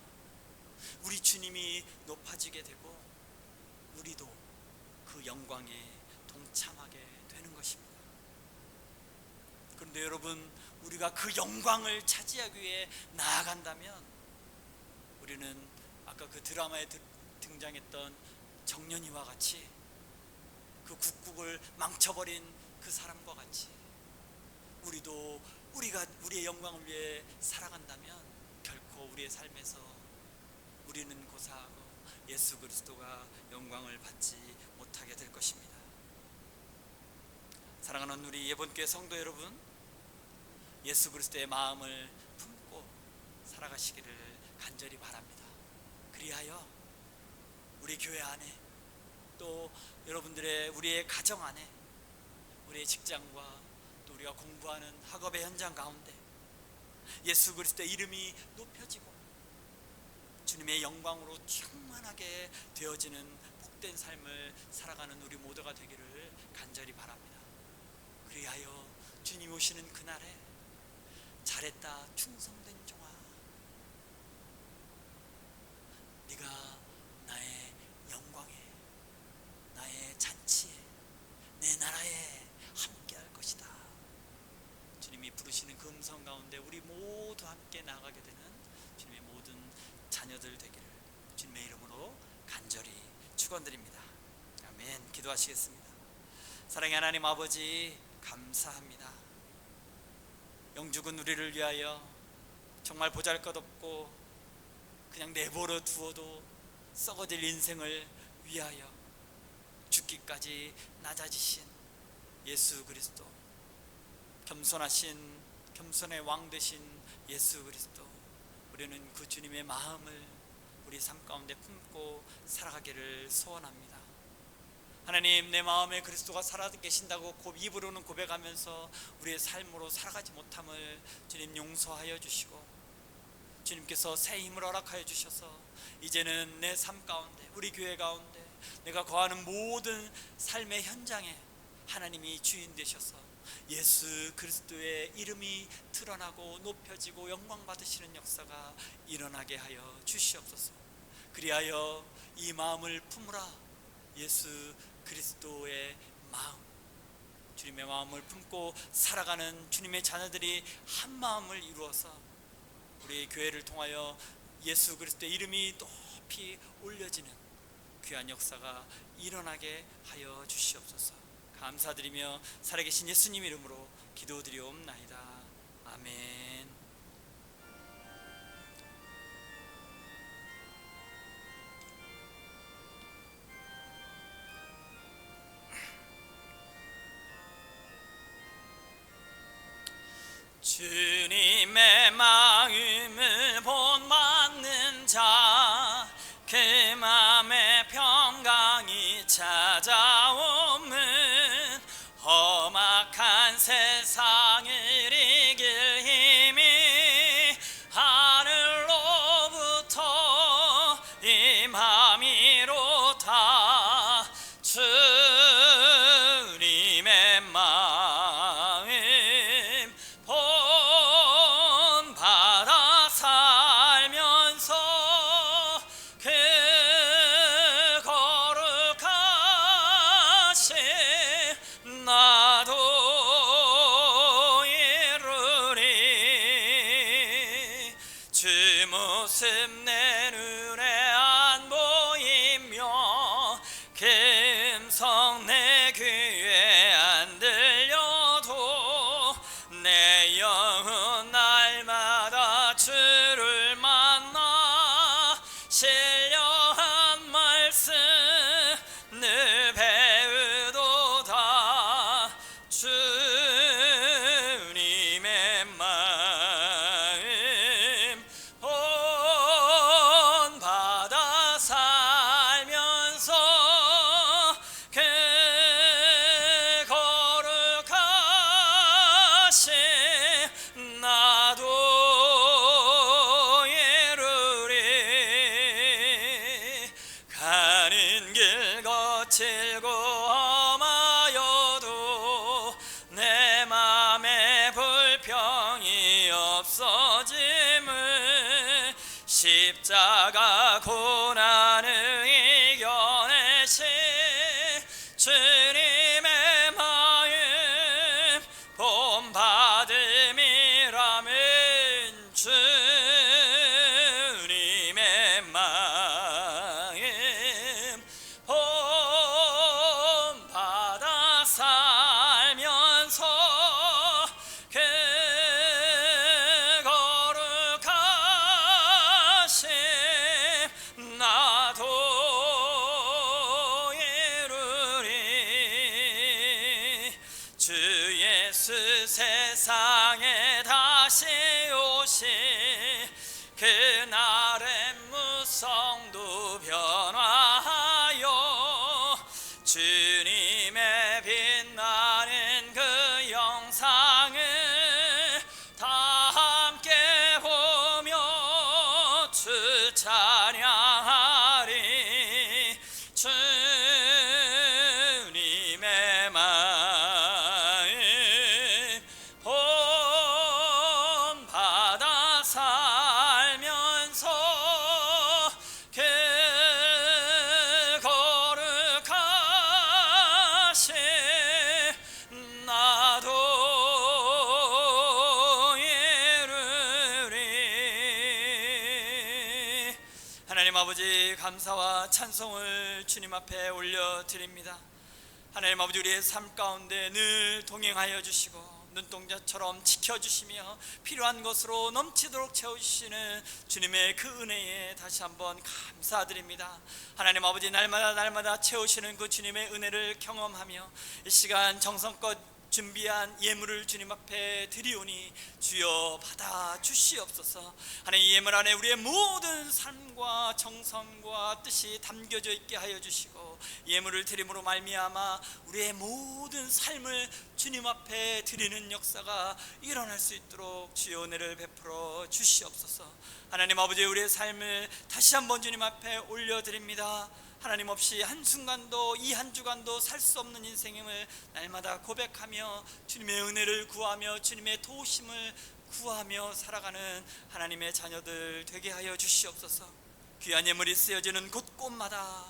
우리 주님이 높아지게 되고 우리도 그 영광에 동참하게 되는 것입니다. 그런데 여러분, 우리가 그 영광을 차지하기 위해 나아간다면 우리는 아까 그 드라마에 등장했던 정년이와 같이, 그 국국을 망쳐버린 그 사람과 같이 우리가 우리의 영광을 위해 살아간다면 결코 우리의 삶에서 우리는 고사하고 예수 그리스도가 영광을 받지 못하게 될 것입니다. 사랑하는 우리 예본교회 성도 여러분, 예수 그리스도의 마음을 품고 살아가시기를 간절히 바랍니다. 그리하여 우리 교회 안에, 또 여러분들의 우리의 가정 안에, 우리의 직장과 또 우리가 공부하는 학업의 현장 가운데 예수 그리스도의 이름이 높여지고 주님의 영광으로 충만하게 되어지는 복된 삶을 살아가는 우리 모두가 되기를 간절히 바랍니다. 그리하여 주님 오시는 그날에 잘했다 충성된 종아, 네가 나의 영광에, 나의 잔치에, 내 나라에 함께할 것이다, 주님이 부르시는 그 음성 가운데 우리 모두 함께 나아가게 되는 주님의 모든 자녀들 되기를 주님의 이름으로 간절히 축원드립니다. 아멘. 기도하시겠습니다. 사랑의 하나님 아버지, 감사합니다. 영죽은 우리를 위하여 정말 보잘것없고 그냥 내버려 두어도 썩어질 인생을 위하여 죽기까지 낮아지신 예수 그리스도, 겸손의 왕 되신 예수 그리스도, 우리는 그 주님의 마음을 우리 삶 가운데 품고 살아가기를 소원합니다. 하나님, 내 마음에 그리스도가 살아계신다고 입으로는 고백하면서 우리의 삶으로 살아가지 못함을 주님 용서하여 주시고, 주님께서 새 힘을 허락하여 주셔서 이제는 내 삶 가운데, 우리 교회 가운데, 내가 거하는 모든 삶의 현장에 하나님이 주인 되셔서 예수 그리스도의 이름이 드러나고 높여지고 영광 받으시는 역사가 일어나게 하여 주시옵소서. 그리하여 이 마음을 품으라. 예수 그리스도의 마음, 주님의 마음을 품고 살아가는 주님의 자녀들이 한 마음을 이루어서 우리 교회를 통하여 예수 그리스도의 이름이 높이 올려지는 귀한 역사가 일어나게 하여 주시옵소서. 감사드리며 살아계신 예수님 이름으로 기도드리옵나이다. 아멘. 주님의 마음을 본받는 자, 그 마음 찾아오면 험악한 세상을 이길 힘이 하늘로부터 임함이로다. 주님의 마음 본받아 살면서 그 거룩하신 나도 이루리. 주 모습 내 눈에 안 보이며 금성 내 귀에 안 들려도 내 영혼 날마다 주를 만나 신령한 말씀 늘 배우도다. 주님의 마음 본받아 살면서 그 거룩하신 나도 이루리. 가는 길 거칠고 험하여도 내 맘에 불평이 없어짐을 십자가 고난을 이겨내신 주님의 마음 본받음이라면 주님의 마음 본받아 살면서 그 거룩하신 나도 이루리. 주 예수 세상에 다시 오시 그날의 무성도 변화하여 주님의 빛나는 그 영상을 다 함께 보며 주 찬양하리. 주님의 마음 본받아 살면서 그 거룩하신 나도 이루리. 하나님 아버지, 감사와 찬송을 주님 앞에 올려드립니다. 하나님 아버지, 우리의 삶 가운데 늘 동행하여 주시고 눈동자처럼 지켜주시며 필요한 것으로 넘치도록 채워주시는 주님의 그 은혜에 다시 한번 감사드립니다. 하나님 아버지, 날마다 채우시는 그 주님의 은혜를 경험하며 이 시간 정성껏 준비한 예물을 주님 앞에 드리오니 주여 받아 주시옵소서. 하나님, 이 예물 안에 우리의 모든 삶과 정성과 뜻이 담겨져 있게 하여 주시고 예물을 드림으로 말미암아 우리의 모든 삶을 주님 앞에 드리는 역사가 일어날 수 있도록 주여 은혜를 베풀어 주시옵소서. 하나님 아버지, 우리의 삶을 다시 한번 주님 앞에 올려드립니다. 하나님 없이 한순간도 이 한 주간도 살 수 없는 인생임을 날마다 고백하며 주님의 은혜를 구하며 주님의 도우심을 구하며 살아가는 하나님의 자녀들 되게 하여 주시옵소서. 귀한 예물이 쓰여지는 곳곳마다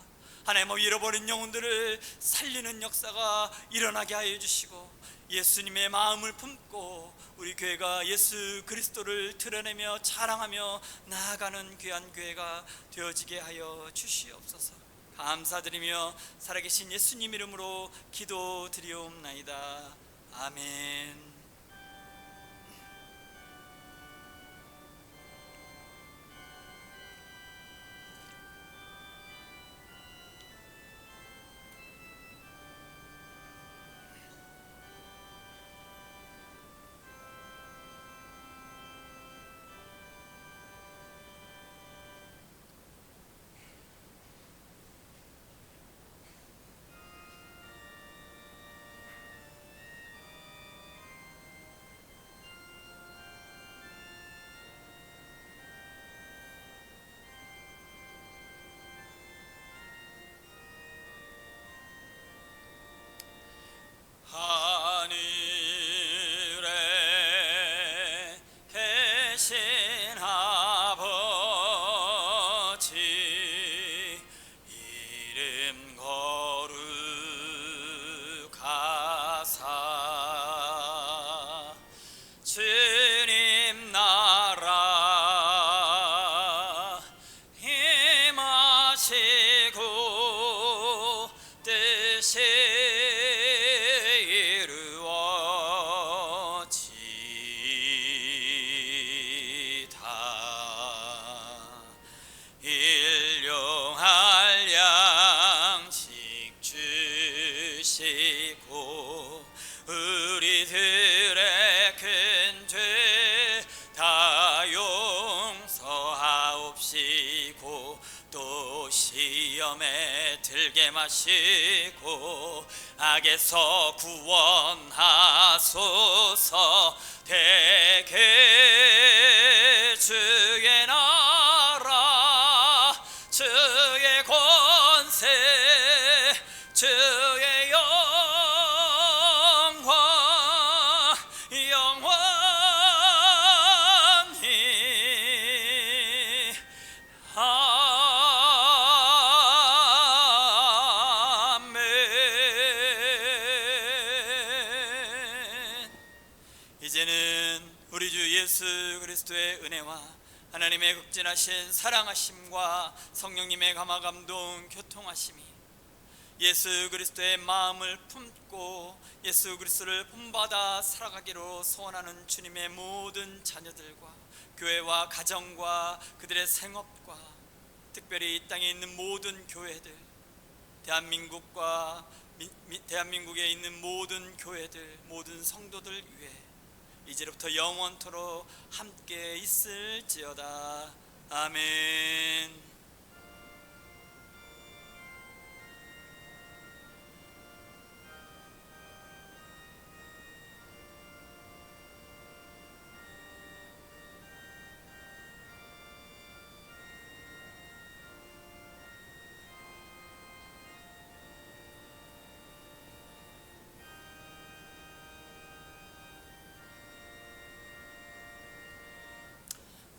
하나님 잃어버린 영혼들을 살리는 역사가 일어나게 하여 주시고 예수님의 마음을 품고 우리 교회가 예수 그리스도를 드러내며 자랑하며 나아가는 귀한 교회가 되어지게 하여 주시옵소서. 감사드리며 살아계신 예수님 이름으로 기도드리옵나이다. 아멘. 것이 이루어지다. 일용할 양식 주시고 우리들의 큰 죄 다 용서하옵시고 또 시험에 들게 마시고 악에서 구원하소서. 대개 주의 나라 주의 권세 주의 영광 영원히 아멘. 이제는 우리 주 예수 그리스도의 은혜와 하나님의 극진하신 사랑하심과 성령님의 감화감동 교통하심이 예수 그리스도의 마음을 품고 예수 그리스도를 본받아 살아가기로 소원하는 주님의 모든 자녀들과 교회와 가정과 그들의 생업과 특별히 이 땅에 있는 모든 교회들, 대한민국에 있는 모든 교회들, 모든 성도들 위해 이제부터 영원토록 함께 있을지어다. 아멘.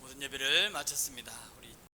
모든 예배를 마쳤습니다.